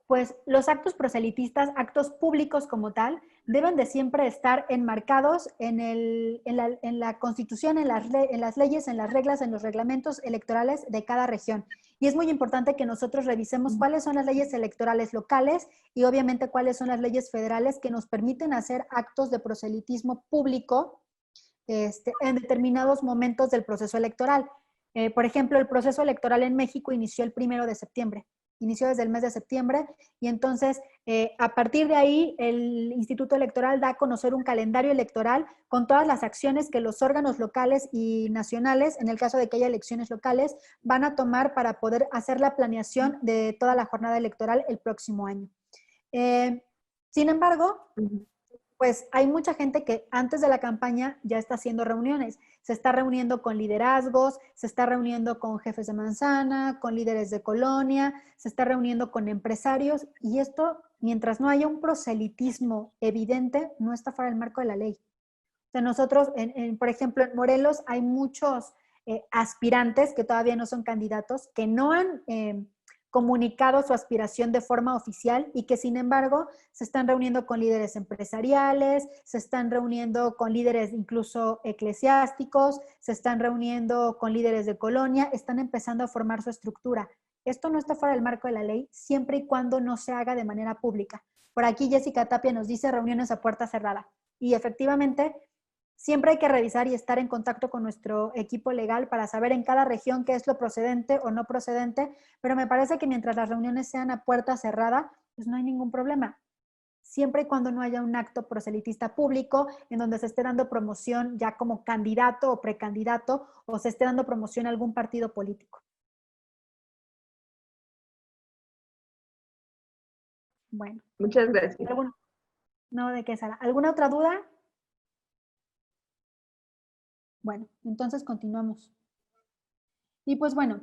Pues los actos proselitistas, actos públicos como tal, deben de siempre estar enmarcados en la Constitución, en las leyes, en las reglas, en los reglamentos electorales de cada región. Y es muy importante que nosotros revisemos cuáles son las leyes electorales locales y obviamente cuáles son las leyes federales que nos permiten hacer actos de proselitismo público en determinados momentos del proceso electoral. Por ejemplo, el proceso electoral en México inició el 1 de septiembre. Inició desde el mes de septiembre y entonces a partir de ahí el Instituto Electoral da a conocer un calendario electoral con todas las acciones que los órganos locales y nacionales, en el caso de que haya elecciones locales, van a tomar para poder hacer la planeación de toda la jornada electoral el próximo año. Sin embargo, pues hay mucha gente que antes de la campaña ya está haciendo reuniones. Se está reuniendo con liderazgos, se está reuniendo con jefes de manzana, con líderes de colonia, se está reuniendo con empresarios y esto, mientras no haya un proselitismo evidente, no está fuera del marco de la ley. O sea, nosotros, por ejemplo, en Morelos hay muchos aspirantes que todavía no son candidatos, que no han comunicado su aspiración de forma oficial y que sin embargo se están reuniendo con líderes empresariales, se están reuniendo con líderes incluso eclesiásticos, se están reuniendo con líderes de colonia, están empezando a formar su estructura. Esto no está fuera del marco de la ley siempre y cuando no se haga de manera pública. Por aquí Jessica Tapia nos dice reuniones a puerta cerrada y efectivamente siempre hay que revisar y estar en contacto con nuestro equipo legal para saber en cada región qué es lo procedente o no procedente, pero me parece que mientras las reuniones sean a puerta cerrada, pues no hay ningún problema. Siempre y cuando no haya un acto proselitista público en donde se esté dando promoción ya como candidato o precandidato o se esté dando promoción a algún partido político. Bueno. Muchas gracias. No, ¿de qué, Sara? ¿Alguna otra duda? Bueno, entonces continuamos. Y pues bueno,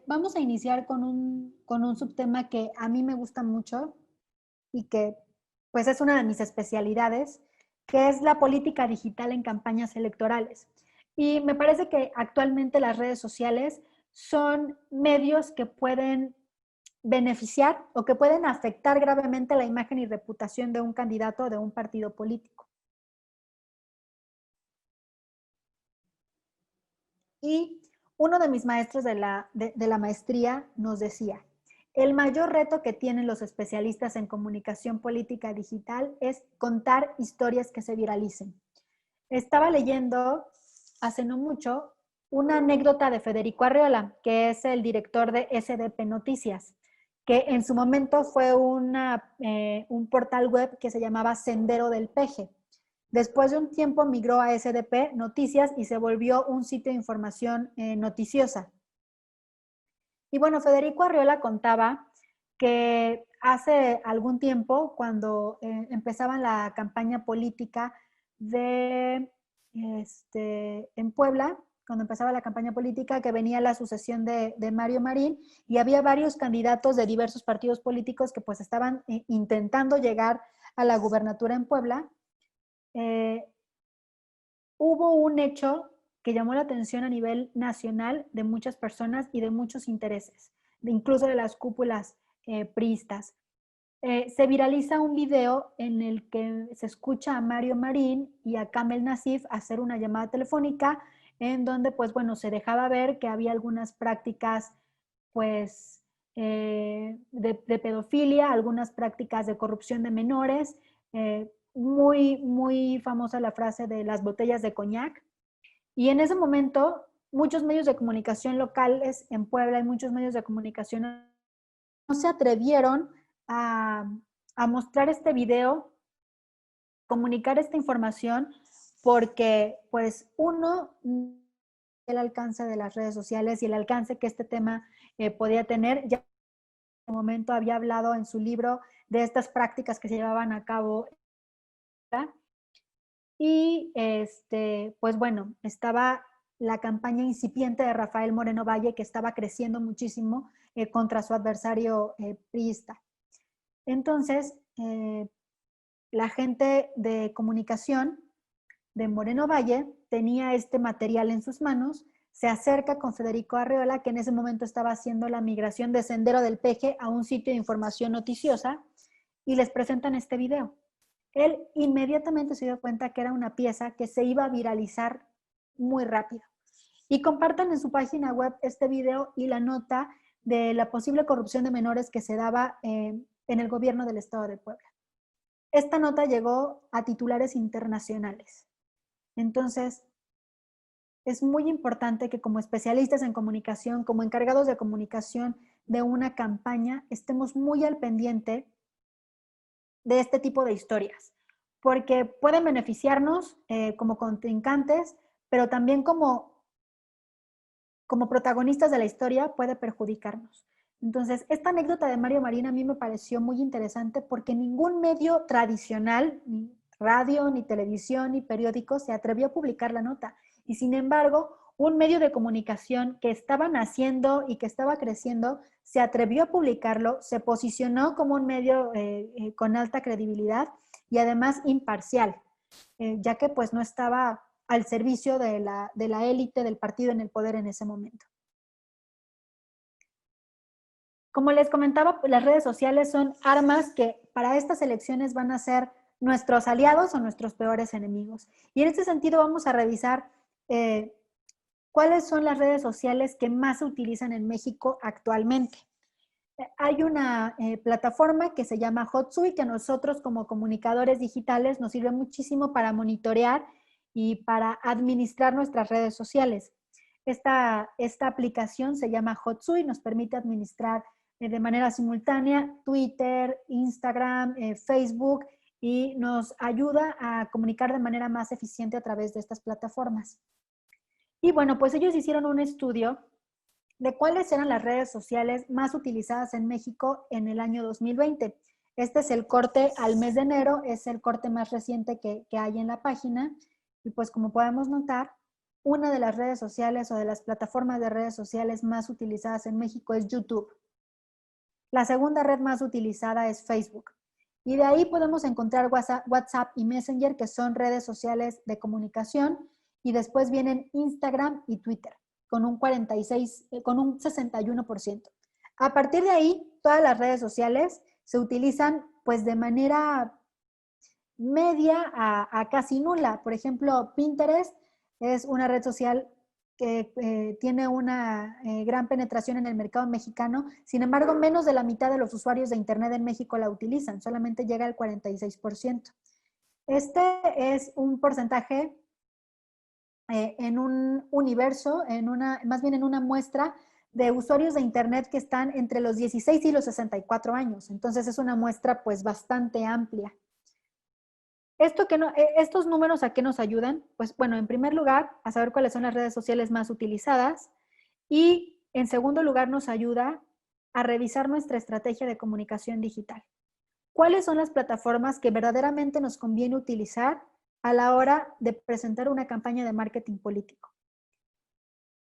vamos a iniciar con un subtema que a mí me gusta mucho y que pues es una de mis especialidades, que es la política digital en campañas electorales. Y me parece que actualmente las redes sociales son medios que pueden beneficiar o que pueden afectar gravemente la imagen y reputación de un candidato o de un partido político. Y uno de mis maestros de la maestría nos decía, el mayor reto que tienen los especialistas en comunicación política digital es contar historias que se viralicen. Estaba leyendo hace no mucho una anécdota de Federico Arriola, que es el director de SDP Noticias, que en su momento fue un portal web que se llamaba Sendero del Peje. Después de un tiempo migró a SDP Noticias y se volvió un sitio de información noticiosa. Y bueno, Federico Arriola contaba que hace algún tiempo, cuando empezaba la campaña política en Puebla, cuando empezaba la campaña política, que venía la sucesión de Mario Marín, y había varios candidatos de diversos partidos políticos que pues estaban intentando llegar a la gubernatura en Puebla. Hubo un hecho que llamó la atención a nivel nacional de muchas personas y de muchos intereses, incluso de las cúpulas priistas. se viraliza un video en el que se escucha a Mario Marín y a Kamel Nassif hacer una llamada telefónica en donde, pues bueno, se dejaba ver que había algunas prácticas, pues, de pedofilia, algunas prácticas de corrupción de menores, muy famosa la frase de las botellas de coñac. Y en ese momento, muchos medios de comunicación locales en Puebla y muchos medios de comunicación no se atrevieron a mostrar este video, comunicar esta información, porque pues uno, el alcance de las redes sociales y el alcance que este tema podía tener. Ya en ese momento había hablado en su libro de estas prácticas que se llevaban a cabo. Y pues bueno, estaba la campaña incipiente de Rafael Moreno Valle, que estaba creciendo muchísimo contra su adversario priista. Entonces, la gente de comunicación de Moreno Valle tenía este material en sus manos, se acerca con Federico Arreola, que en ese momento estaba haciendo la migración de Sendero del Peje a un sitio de información noticiosa, y les presentan este video. Él inmediatamente se dio cuenta que era una pieza que se iba a viralizar muy rápido. Y compartan en su página web este video y la nota de la posible corrupción de menores que se daba en el gobierno del Estado de Puebla. Esta nota llegó a titulares internacionales. Entonces, es muy importante que como especialistas en comunicación, como encargados de comunicación de una campaña, estemos muy al pendiente de este tipo de historias, porque pueden beneficiarnos como contrincantes, pero también como protagonistas de la historia puede perjudicarnos. Entonces, esta anécdota de Mario Marín a mí me pareció muy interesante porque ningún medio tradicional, ni radio, ni televisión, ni periódico se atrevió a publicar la nota. Y sin embargo, un medio de comunicación que estaba naciendo y que estaba creciendo se atrevió a publicarlo, se posicionó como un medio con alta credibilidad y además imparcial, ya que pues no estaba al servicio de la élite del partido en el poder en ese momento. Como les comentaba, las redes sociales son armas que para estas elecciones van a ser nuestros aliados o nuestros peores enemigos. Y en este sentido vamos a revisar cuáles son las redes sociales que más se utilizan en México actualmente. Hay una plataforma que se llama Hootsuite, que a nosotros como comunicadores digitales nos sirve muchísimo para monitorear y para administrar nuestras redes sociales. Esta aplicación se llama Hootsuite, nos permite administrar de manera simultánea Twitter, Instagram, Facebook, y nos ayuda a comunicar de manera más eficiente a través de estas plataformas. Y bueno, pues ellos hicieron un estudio de cuáles eran las redes sociales más utilizadas en México en el año 2020. Este es el corte al mes de enero, es el corte más reciente que hay en la página. Y pues como podemos notar, una de las redes sociales o de las plataformas de redes sociales más utilizadas en México es YouTube. La segunda red más utilizada es Facebook. Y de ahí podemos encontrar WhatsApp y Messenger, que son redes sociales de comunicación. Y después vienen Instagram y Twitter, con un 61%. A partir de ahí, todas las redes sociales se utilizan pues de manera media a casi nula. Por ejemplo, Pinterest es una red social que tiene una gran penetración en el mercado mexicano. Sin embargo, menos de la mitad de los usuarios de Internet en México la utilizan, solamente llega al 46%. Este es un porcentaje en un universo, más bien en una muestra de usuarios de Internet que están entre los 16 y los 64 años. Entonces es una muestra pues bastante amplia. ¿Estos números a qué nos ayudan? Pues bueno, en primer lugar, a saber cuáles son las redes sociales más utilizadas, y en segundo lugar nos ayuda a revisar nuestra estrategia de comunicación digital. ¿Cuáles son las plataformas que verdaderamente nos conviene utilizar a la hora de presentar una campaña de marketing político?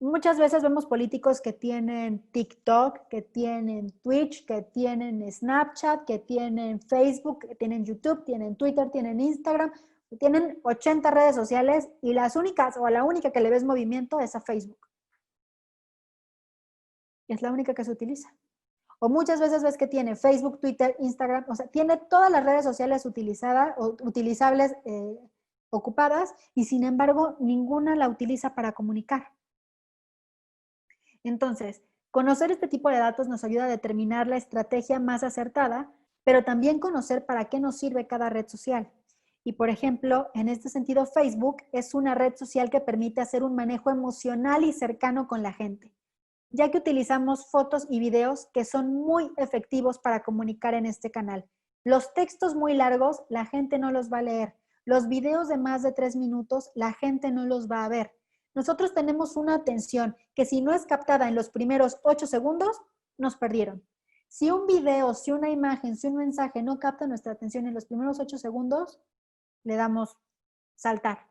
Muchas veces vemos políticos que tienen TikTok, que tienen Twitch, que tienen Snapchat, que tienen Facebook, que tienen YouTube, tienen Twitter, tienen Instagram, tienen 80 redes sociales y la única que le ves movimiento es a Facebook. Es la única que se utiliza. O muchas veces ves que tiene Facebook, Twitter, Instagram, o sea, tiene todas las redes sociales utilizables ocupadas y sin embargo ninguna la utiliza para comunicar. Entonces, conocer este tipo de datos nos ayuda a determinar la estrategia más acertada, pero también conocer para qué nos sirve cada red social. Y por ejemplo, en este sentido, Facebook es una red social que permite hacer un manejo emocional y cercano con la gente, ya que utilizamos fotos y videos que son muy efectivos para comunicar en este canal. Los textos muy largos, la gente no los va a leer. Los videos de más de 3 minutos, la gente no los va a ver. Nosotros tenemos una atención que si no es captada en los primeros 8 segundos, nos perdieron. Si un video, si una imagen, si un mensaje no capta nuestra atención en los primeros 8 segundos, le damos saltar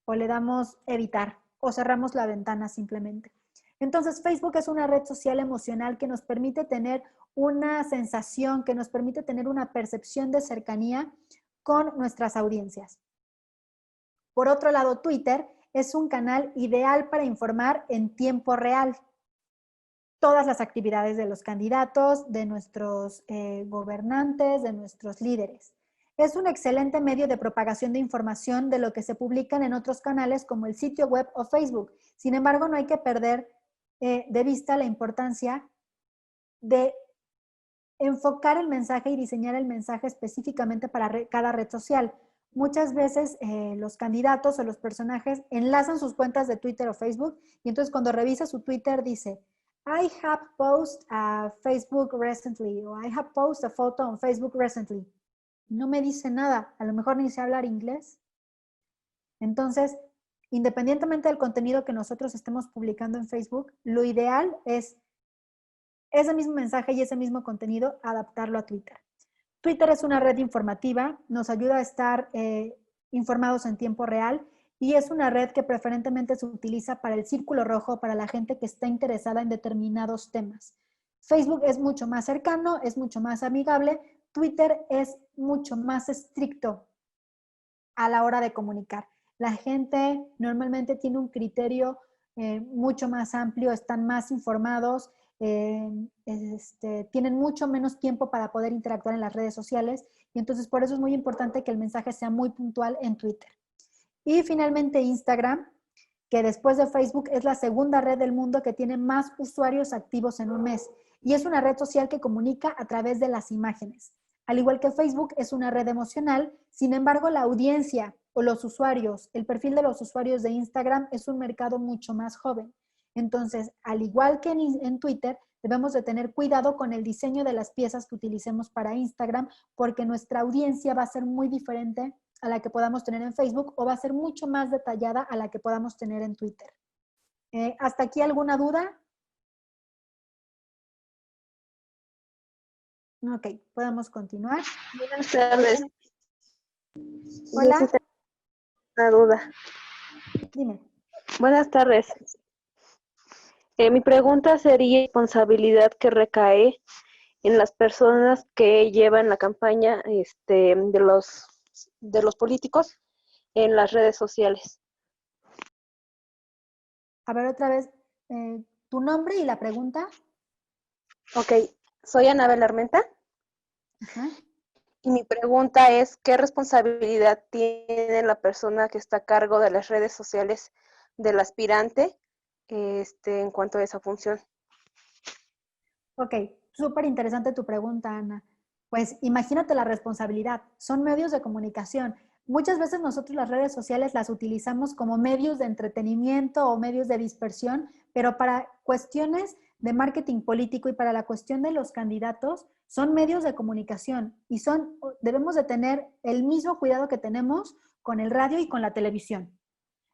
o le damos evitar o cerramos la ventana simplemente. Entonces, Facebook es una red social emocional que nos permite tener una sensación, que nos permite tener una percepción de cercanía con nuestras audiencias. Por otro lado, Twitter es un canal ideal para informar en tiempo real todas las actividades de los candidatos, de nuestros gobernantes, de nuestros líderes. Es un excelente medio de propagación de información de lo que se publican en otros canales como el sitio web o Facebook. Sin embargo, no hay que perder de vista la importancia de enfocar el mensaje y diseñar el mensaje específicamente para cada red social. Muchas veces los candidatos o los personajes enlazan sus cuentas de Twitter o Facebook y entonces cuando revisa su Twitter dice I have posted a Facebook recently o I have posted a photo on Facebook recently. No me dice nada, a lo mejor ni sé hablar inglés. Entonces, independientemente del contenido que nosotros estemos publicando en Facebook, lo ideal es ese mismo mensaje y ese mismo contenido adaptarlo a Twitter. Twitter es una red informativa, nos ayuda a estar informados en tiempo real y es una red que preferentemente se utiliza para el círculo rojo, para la gente que está interesada en determinados temas. Facebook es mucho más cercano, es mucho más amigable. Twitter es mucho más estricto a la hora de comunicar. La gente normalmente tiene un criterio mucho más amplio, están más informados, tienen mucho menos tiempo para poder interactuar en las redes sociales y entonces por eso es muy importante que el mensaje sea muy puntual en Twitter. Y finalmente Instagram, que después de Facebook es la segunda red del mundo que tiene más usuarios activos en un mes y es una red social que comunica a través de las imágenes. Al igual que Facebook es una red emocional, sin embargo la audiencia o los usuarios, el perfil de los usuarios de Instagram es un mercado mucho más joven. Entonces, al igual que en Twitter, debemos de tener cuidado con el diseño de las piezas que utilicemos para Instagram porque nuestra audiencia va a ser muy diferente a la que podamos tener en Facebook o va a ser mucho más detallada a la que podamos tener en Twitter. ¿Hasta aquí alguna duda? Ok, podemos continuar. Buenas tardes. Hola. Yo sí tengo una duda. Dime. Buenas tardes. Mi pregunta sería responsabilidad que recae en las personas que llevan la campaña de los políticos en las redes sociales. A ver, otra vez, tu nombre y la pregunta. Ok, soy Anabel Armenta. Ajá. Y mi pregunta es, ¿qué responsabilidad tiene la persona que está a cargo de las redes sociales del aspirante en cuanto a esa función? Ok, súper interesante tu pregunta, Ana. Pues imagínate la responsabilidad. Son medios de comunicación. Muchas veces nosotros las redes sociales las utilizamos como medios de entretenimiento o medios de dispersión, pero para cuestiones de marketing político y para la cuestión de los candidatos, son medios de comunicación y debemos de tener el mismo cuidado que tenemos con el radio y con la televisión.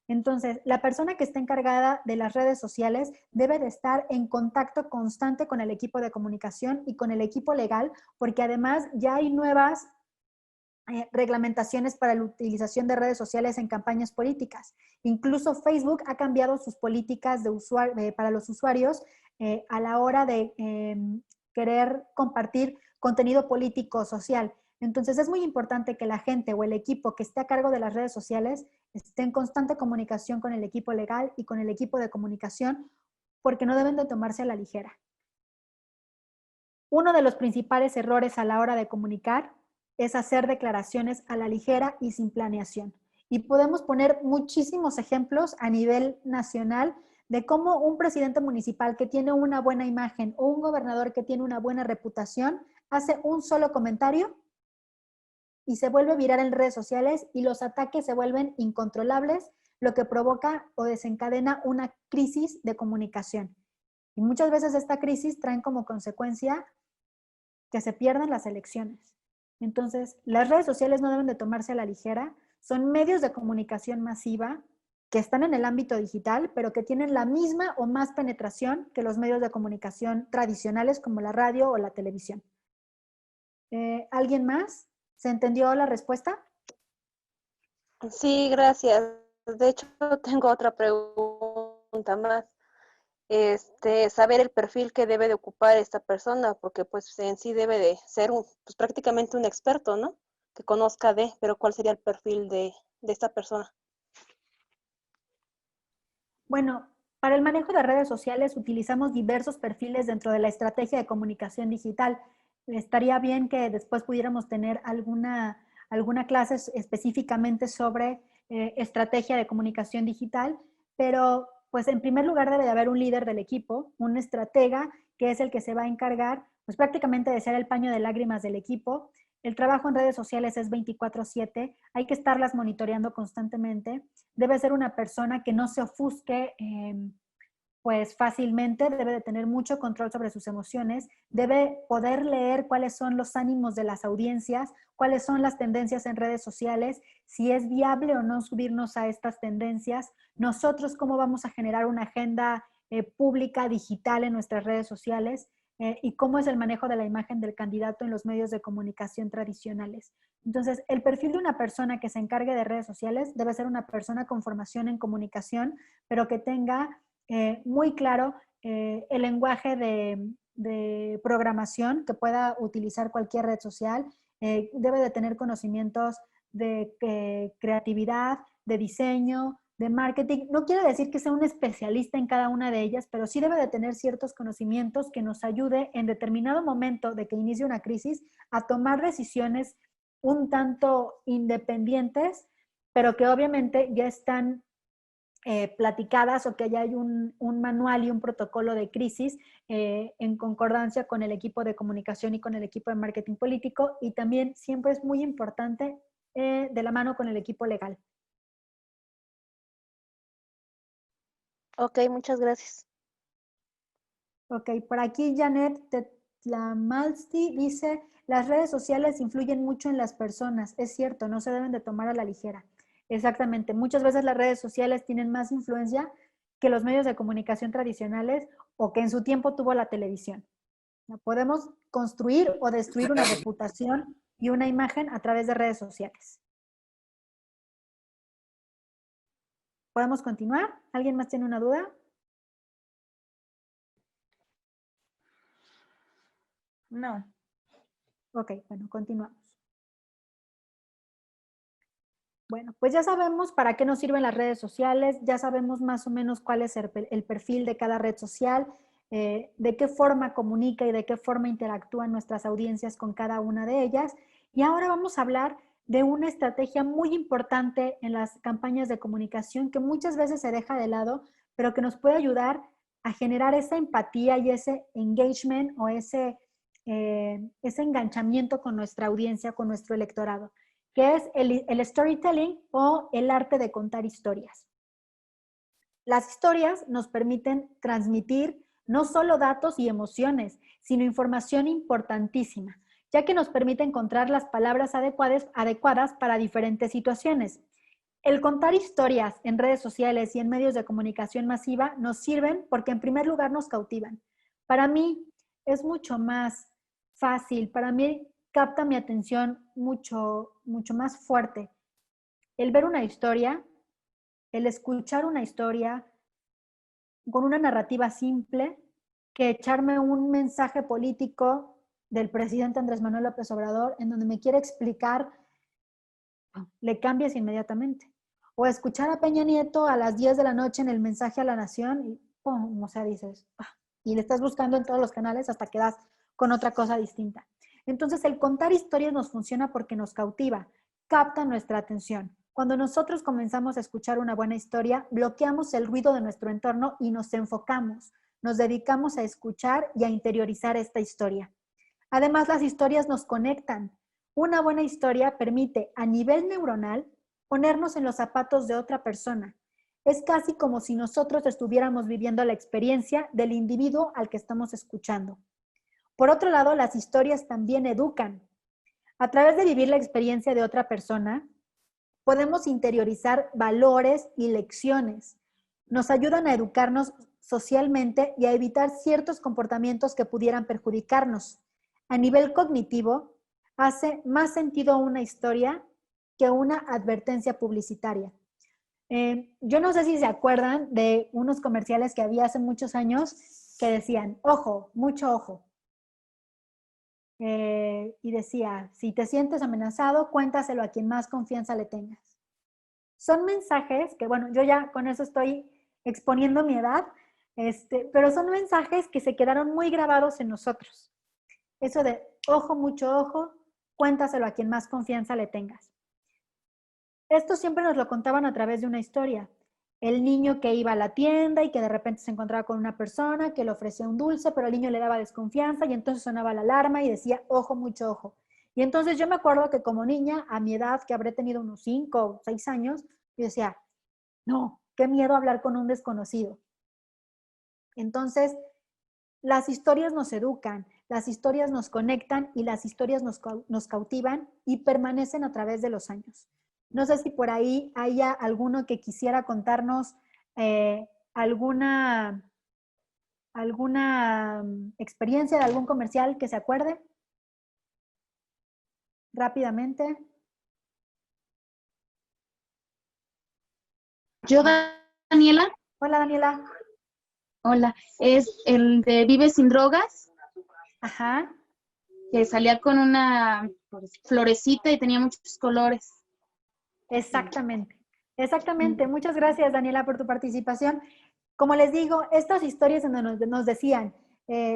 Entonces, la persona que está encargada de las redes sociales debe de estar en contacto constante con el equipo de comunicación y con el equipo legal, porque además ya hay nuevas reglamentaciones para la utilización de redes sociales en campañas políticas. Incluso Facebook ha cambiado sus políticas para los usuarios a la hora de querer compartir contenido político social. Entonces es muy importante que la gente o el equipo que esté a cargo de las redes sociales esté en constante comunicación con el equipo legal y con el equipo de comunicación porque no deben de tomarse a la ligera. Uno de los principales errores a la hora de comunicar es hacer declaraciones a la ligera y sin planeación. Y podemos poner muchísimos ejemplos a nivel nacional de cómo un presidente municipal que tiene una buena imagen o un gobernador que tiene una buena reputación hace un solo comentario y se vuelve viral en redes sociales y los ataques se vuelven incontrolables, lo que provoca o desencadena una crisis de comunicación. Y muchas veces esta crisis trae como consecuencia que se pierdan las elecciones. Entonces, las redes sociales no deben de tomarse a la ligera, son medios de comunicación masiva que están en el ámbito digital, pero que tienen la misma o más penetración que los medios de comunicación tradicionales como la radio o la televisión. ¿Alguien más? ¿Se entendió la respuesta? Sí, gracias. De hecho, tengo otra pregunta más. Saber el perfil que debe de ocupar esta persona, porque pues en sí debe de ser pues, prácticamente un experto, ¿no? Que conozca pero ¿cuál sería el perfil de esta persona? Bueno, para el manejo de redes sociales utilizamos diversos perfiles dentro de la estrategia de comunicación digital. Estaría bien que después pudiéramos tener alguna clase específicamente sobre estrategia de comunicación digital, pero pues en primer lugar debe de haber un líder del equipo, un estratega, que es el que se va a encargar pues prácticamente de ser el paño de lágrimas del equipo. El trabajo en redes sociales es 24/7, hay que estarlas monitoreando constantemente. Debe ser una persona que no se ofusque pues fácilmente, debe de tener mucho control sobre sus emociones, debe poder leer cuáles son los ánimos de las audiencias, cuáles son las tendencias en redes sociales, si es viable o no subirnos a estas tendencias, nosotros cómo vamos a generar una agenda pública digital en nuestras redes sociales, y cómo es el manejo de la imagen del candidato en los medios de comunicación tradicionales. Entonces, el perfil de una persona que se encargue de redes sociales debe ser una persona con formación en comunicación, pero que tenga muy claro el lenguaje de programación que pueda utilizar cualquier red social, debe de tener conocimientos de creatividad, de diseño, de marketing. No quiere decir que sea un especialista en cada una de ellas, pero sí debe de tener ciertos conocimientos que nos ayude en determinado momento de que inicie una crisis a tomar decisiones un tanto independientes, pero que obviamente ya están platicadas o que ya hay un manual y un protocolo de crisis en concordancia con el equipo de comunicación y con el equipo de marketing político, y también siempre es muy importante de la mano con el equipo legal. Ok, muchas gracias. Ok, por aquí Janet Tetlamalsti dice, las redes sociales influyen mucho en las personas. Es cierto, no se deben de tomar a la ligera. Exactamente, muchas veces las redes sociales tienen más influencia que los medios de comunicación tradicionales o que en su tiempo tuvo la televisión. Podemos construir o destruir una reputación y una imagen a través de redes sociales. ¿Podemos continuar? ¿Alguien más tiene una duda? No. Ok, bueno, continuamos. Bueno, pues ya sabemos para qué nos sirven las redes sociales, ya sabemos más o menos cuál es el perfil de cada red social, de qué forma comunica y de qué forma interactúan nuestras audiencias con cada una de ellas. Y ahora vamos a hablar de una estrategia muy importante en las campañas de comunicación que muchas veces se deja de lado, pero que nos puede ayudar a generar esa empatía y ese engagement o ese enganchamiento con nuestra audiencia, con nuestro electorado, que es el storytelling o el arte de contar historias. Las historias nos permiten transmitir no solo datos y emociones, sino información importantísima, ya que nos permite encontrar las palabras adecuadas para diferentes situaciones. El contar historias en redes sociales y en medios de comunicación masiva nos sirven porque en primer lugar nos cautivan. Para mí es mucho más fácil, para mí capta mi atención mucho más fuerte el ver una historia, el escuchar una historia con una narrativa simple, que echarme un mensaje político del presidente Andrés Manuel López Obrador en donde me quiere explicar, le cambias inmediatamente. O escuchar a Peña Nieto a las 10 de la noche en el mensaje a la nación y, ¡pum!, o sea, dices, y le estás buscando en todos los canales hasta que das con otra cosa distinta. Entonces, el contar historias nos funciona porque nos cautiva, capta nuestra atención. Cuando nosotros comenzamos a escuchar una buena historia, bloqueamos el ruido de nuestro entorno y nos enfocamos, nos dedicamos a escuchar y a interiorizar esta historia. Además, las historias nos conectan. Una buena historia permite, a nivel neuronal, ponernos en los zapatos de otra persona. Es casi como si nosotros estuviéramos viviendo la experiencia del individuo al que estamos escuchando. Por otro lado, las historias también educan. A través de vivir la experiencia de otra persona, podemos interiorizar valores y lecciones. Nos ayudan a educarnos socialmente y a evitar ciertos comportamientos que pudieran perjudicarnos. A nivel cognitivo, hace más sentido una historia que una advertencia publicitaria. Yo no sé si se acuerdan de unos comerciales que había hace muchos años que decían, ojo, mucho ojo. Y decía, si te sientes amenazado, cuéntaselo a quien más confianza le tengas. Son mensajes que, bueno, yo ya con eso estoy exponiendo mi edad, pero son mensajes que se quedaron muy grabados en nosotros. Eso de, ojo, mucho ojo, cuéntaselo a quien más confianza le tengas. Esto siempre nos lo contaban a través de una historia. El niño que iba a la tienda y que de repente se encontraba con una persona que le ofrecía un dulce, pero el niño le daba desconfianza y entonces sonaba la alarma y decía, ojo, mucho ojo. Y entonces yo me acuerdo que como niña, a mi edad, que habré tenido unos 5 o 6 años, yo decía, no, qué miedo hablar con un desconocido. Entonces, las historias nos educan, las historias nos conectan y las historias nos cautivan y permanecen a través de los años. No sé si por ahí haya alguno que quisiera contarnos alguna experiencia de algún comercial que se acuerde. Rápidamente. Yo, Daniela. Hola, Daniela. Hola. Es el de Vive sin drogas. Ajá. Que salía con una florecita y tenía muchos colores. Exactamente, exactamente. Muchas gracias, Daniela, por tu participación. Como les digo, estas historias en donde nos decían,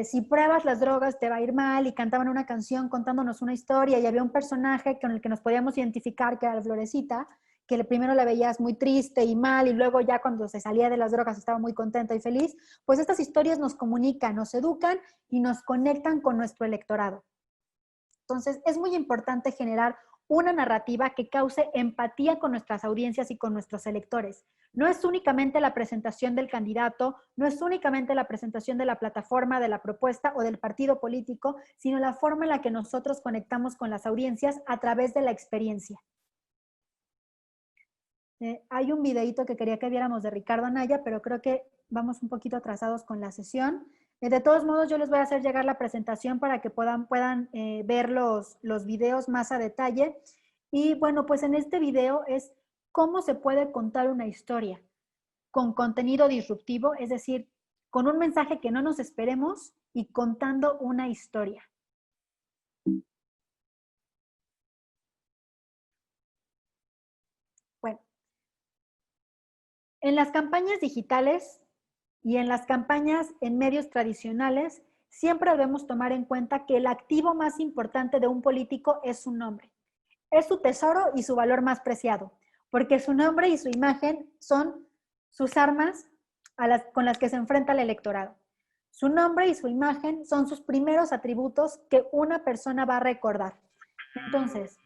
si pruebas las drogas te va a ir mal, y cantaban una canción contándonos una historia y había un personaje con el que nos podíamos identificar, que era la florecita, que primero la veías muy triste y mal y luego ya cuando se salía de las drogas estaba muy contenta y feliz. Pues estas historias nos comunican, nos educan y nos conectan con nuestro electorado. Entonces, es muy importante generar una narrativa que cause empatía con nuestras audiencias y con nuestros electores. No es únicamente la presentación del candidato, no es únicamente la presentación de la plataforma, de la propuesta o del partido político, sino la forma en la que nosotros conectamos con las audiencias a través de la experiencia. Hay un videíto que quería que viéramos de Ricardo Anaya, pero creo que vamos un poquito atrasados con la sesión. De todos modos, yo les voy a hacer llegar la presentación para que puedan ver los videos más a detalle. Y bueno, pues en este video es cómo se puede contar una historia con contenido disruptivo, es decir, con un mensaje que no nos esperemos y contando una historia. Bueno, en las campañas digitales y en las campañas en medios tradicionales, siempre debemos tomar en cuenta que el activo más importante de un político es su nombre. Es su tesoro y su valor más preciado, porque su nombre y su imagen son sus armas con las que se enfrenta el electorado. Su nombre y su imagen son sus primeros atributos que una persona va a recordar. Entonces,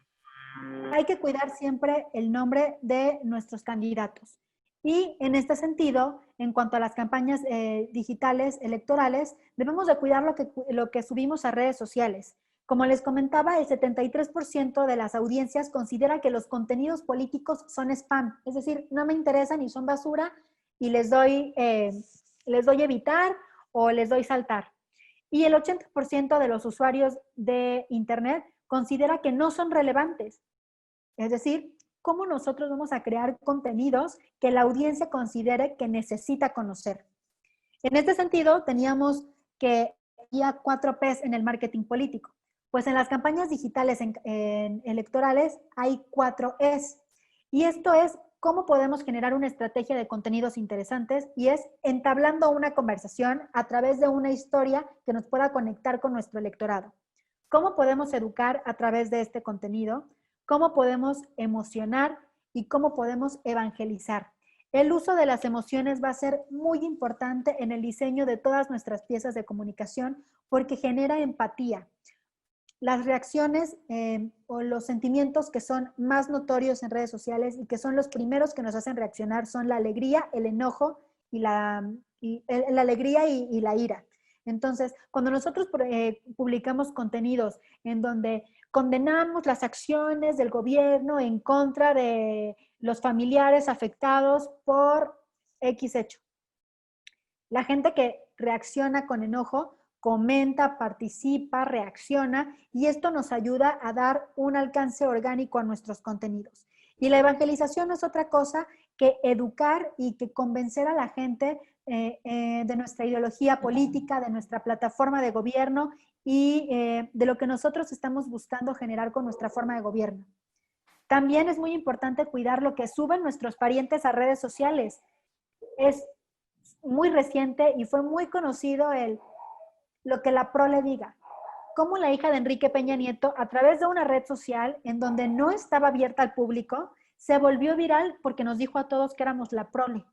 hay que cuidar siempre el nombre de nuestros candidatos. Y en este sentido, en cuanto a las campañas digitales electorales, debemos de cuidar lo que subimos a redes sociales. Como les comentaba, el 73% de las audiencias considera que los contenidos políticos son spam, es decir, no me interesan y son basura y les doy evitar o les doy saltar. Y el 80% de los usuarios de Internet considera que no son relevantes, es decir, cómo nosotros vamos a crear contenidos que la audiencia considere que necesita conocer. En este sentido, teníamos que había 4 P's en el marketing político. Pues en las campañas digitales electorales hay 4 E's. Y esto es cómo podemos generar una estrategia de contenidos interesantes y es entablando una conversación a través de una historia que nos pueda conectar con nuestro electorado. ¿Cómo podemos educar a través de este contenido? ¿Cómo podemos emocionar? ¿Y cómo podemos evangelizar? El uso de las emociones va a ser muy importante en el diseño de todas nuestras piezas de comunicación porque genera empatía. Las reacciones o los sentimientos que son más notorios en redes sociales y que son los primeros que nos hacen reaccionar son la alegría, el enojo y la alegría y la ira. Entonces, cuando nosotros publicamos contenidos en donde condenamos las acciones del gobierno en contra de los familiares afectados por X hecho, la gente que reacciona con enojo comenta, participa, reacciona y esto nos ayuda a dar un alcance orgánico a nuestros contenidos. Y la evangelización no es otra cosa que educar y que convencer a la gente de nuestra ideología política, de nuestra plataforma de gobierno y de lo que nosotros estamos buscando generar con nuestra forma de gobierno. También es muy importante cuidar lo que suben nuestros parientes a redes sociales. Es muy reciente y fue muy conocido lo que la prole diga. Cómo la hija de Enrique Peña Nieto, a través de una red social en donde no estaba abierta al público, se volvió viral porque nos dijo a todos que éramos la prole.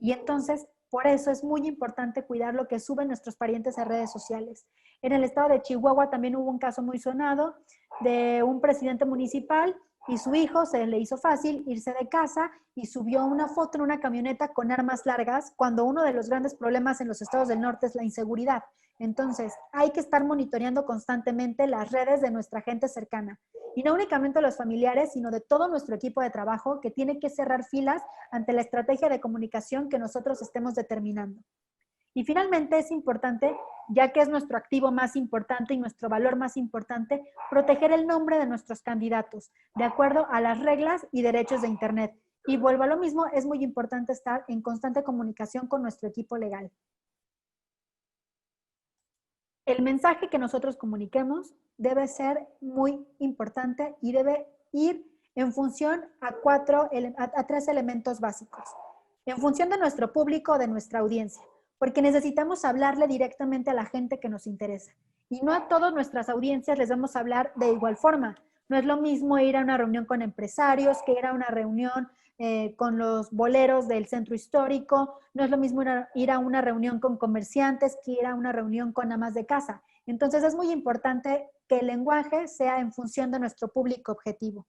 Y entonces, por eso es muy importante cuidar lo que suben nuestros parientes a redes sociales. En el estado de Chihuahua también hubo un caso muy sonado de un presidente municipal y su hijo se le hizo fácil irse de casa y subió una foto en una camioneta con armas largas cuando uno de los grandes problemas en los estados del norte es la inseguridad. Entonces, hay que estar monitoreando constantemente las redes de nuestra gente cercana. Y no únicamente los familiares, sino de todo nuestro equipo de trabajo que tiene que cerrar filas ante la estrategia de comunicación que nosotros estemos determinando. Y finalmente es importante, ya que es nuestro activo más importante y nuestro valor más importante, proteger el nombre de nuestros candidatos, de acuerdo a las reglas y derechos de Internet. Y vuelvo a lo mismo, es muy importante estar en constante comunicación con nuestro equipo legal. El mensaje que nosotros comuniquemos debe ser muy importante y debe ir en función a 3 elementos básicos. En función de nuestro público o de nuestra audiencia, porque necesitamos hablarle directamente a la gente que nos interesa. Y no a todas nuestras audiencias les vamos a hablar de igual forma. No es lo mismo ir a una reunión con empresarios que ir a una reunión con los boleros del centro histórico. No es lo mismo ir a una reunión con comerciantes que ir a una reunión con amas de casa. Entonces es muy importante que el lenguaje sea en función de nuestro público objetivo.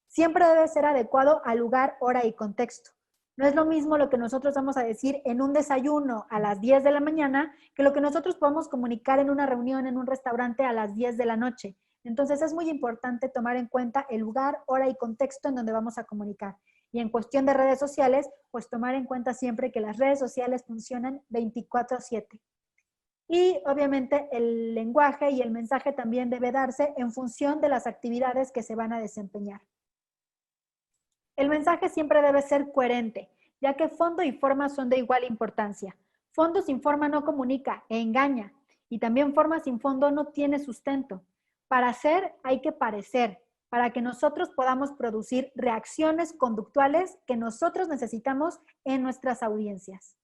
Siempre debe ser adecuado al lugar, hora y contexto. No es lo mismo lo que nosotros vamos a decir en un desayuno a las 10 de la mañana que lo que nosotros podemos comunicar en una reunión en un restaurante a las 10 de la noche. Entonces es muy importante tomar en cuenta el lugar, hora y contexto en donde vamos a comunicar. Y en cuestión de redes sociales, pues tomar en cuenta siempre que las redes sociales funcionan 24/7. Y obviamente el lenguaje y el mensaje también debe darse en función de las actividades que se van a desempeñar. El mensaje siempre debe ser coherente, ya que fondo y forma son de igual importancia. Fondo sin forma no comunica e engaña, y también forma sin fondo no tiene sustento. Para hacer hay que parecer, para que nosotros podamos producir reacciones conductuales que nosotros necesitamos en nuestras audiencias.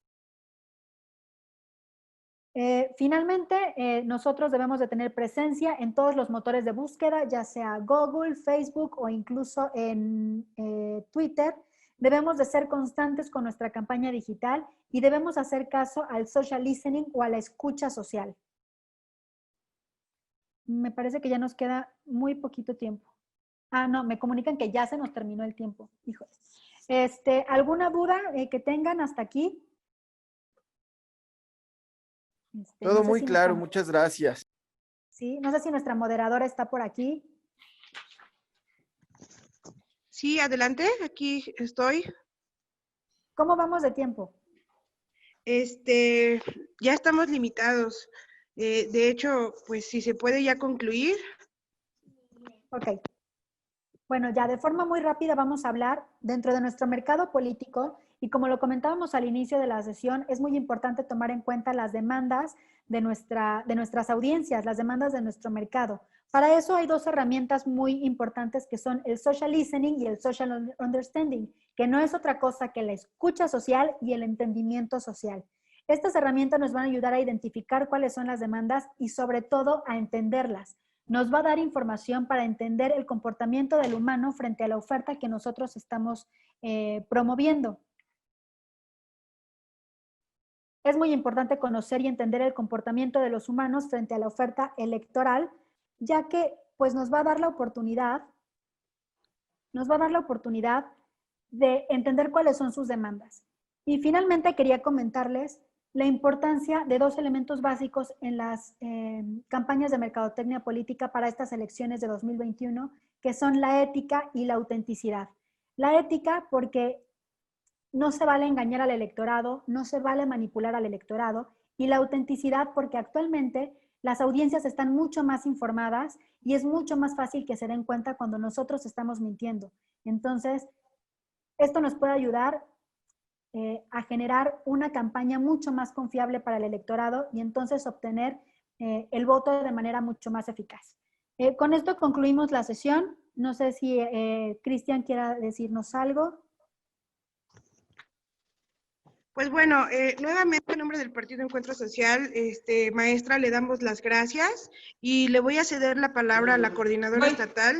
Finalmente, nosotros debemos de tener presencia en todos los motores de búsqueda, ya sea Google, Facebook o incluso en Twitter. Debemos de ser constantes con nuestra campaña digital y debemos hacer caso al social listening o a la escucha social. Me parece que ya nos queda muy poquito tiempo. Ah, no, me comunican que ya se nos terminó el tiempo. Híjole. ¿Alguna duda que tengan hasta aquí? Todo no sé muy si claro, nuestra, muchas gracias. sí, no sé si nuestra moderadora está por aquí. Sí, adelante, aquí estoy. ¿Cómo vamos de tiempo? Ya estamos limitados. De hecho, pues si se puede ya concluir. Ok. Bueno, ya de forma muy rápida vamos a hablar dentro de nuestro mercado político Y como lo comentábamos al inicio de la sesión, es muy importante tomar en cuenta las demandas de nuestras audiencias, las demandas de nuestro mercado. Para eso hay dos herramientas muy importantes que son el social listening y el social understanding, que no es otra cosa que la escucha social y el entendimiento social. Estas herramientas nos van a ayudar a identificar cuáles son las demandas y sobre todo a entenderlas. Nos va a dar información para entender el comportamiento del humano frente a la oferta que nosotros estamos promoviendo. Es muy importante conocer y entender el comportamiento de los humanos frente a la oferta electoral, ya que pues nos va a dar la oportunidad de entender cuáles son sus demandas. Y finalmente quería comentarles la importancia de dos elementos básicos en las campañas de mercadotecnia política para estas elecciones de 2021, que son la ética y la autenticidad. La ética porque no se vale engañar al electorado, no se vale manipular al electorado, y la autenticidad porque actualmente las audiencias están mucho más informadas y es mucho más fácil que se den cuenta cuando nosotros estamos mintiendo. Entonces, esto nos puede ayudar a generar una campaña mucho más confiable para el electorado y entonces obtener el voto de manera mucho más eficaz. Con esto concluimos la sesión. No sé si Cristian quiera decirnos algo. Pues bueno, nuevamente en nombre del Partido Encuentro Social, maestra, le damos las gracias y le voy a ceder la palabra a la coordinadora estatal.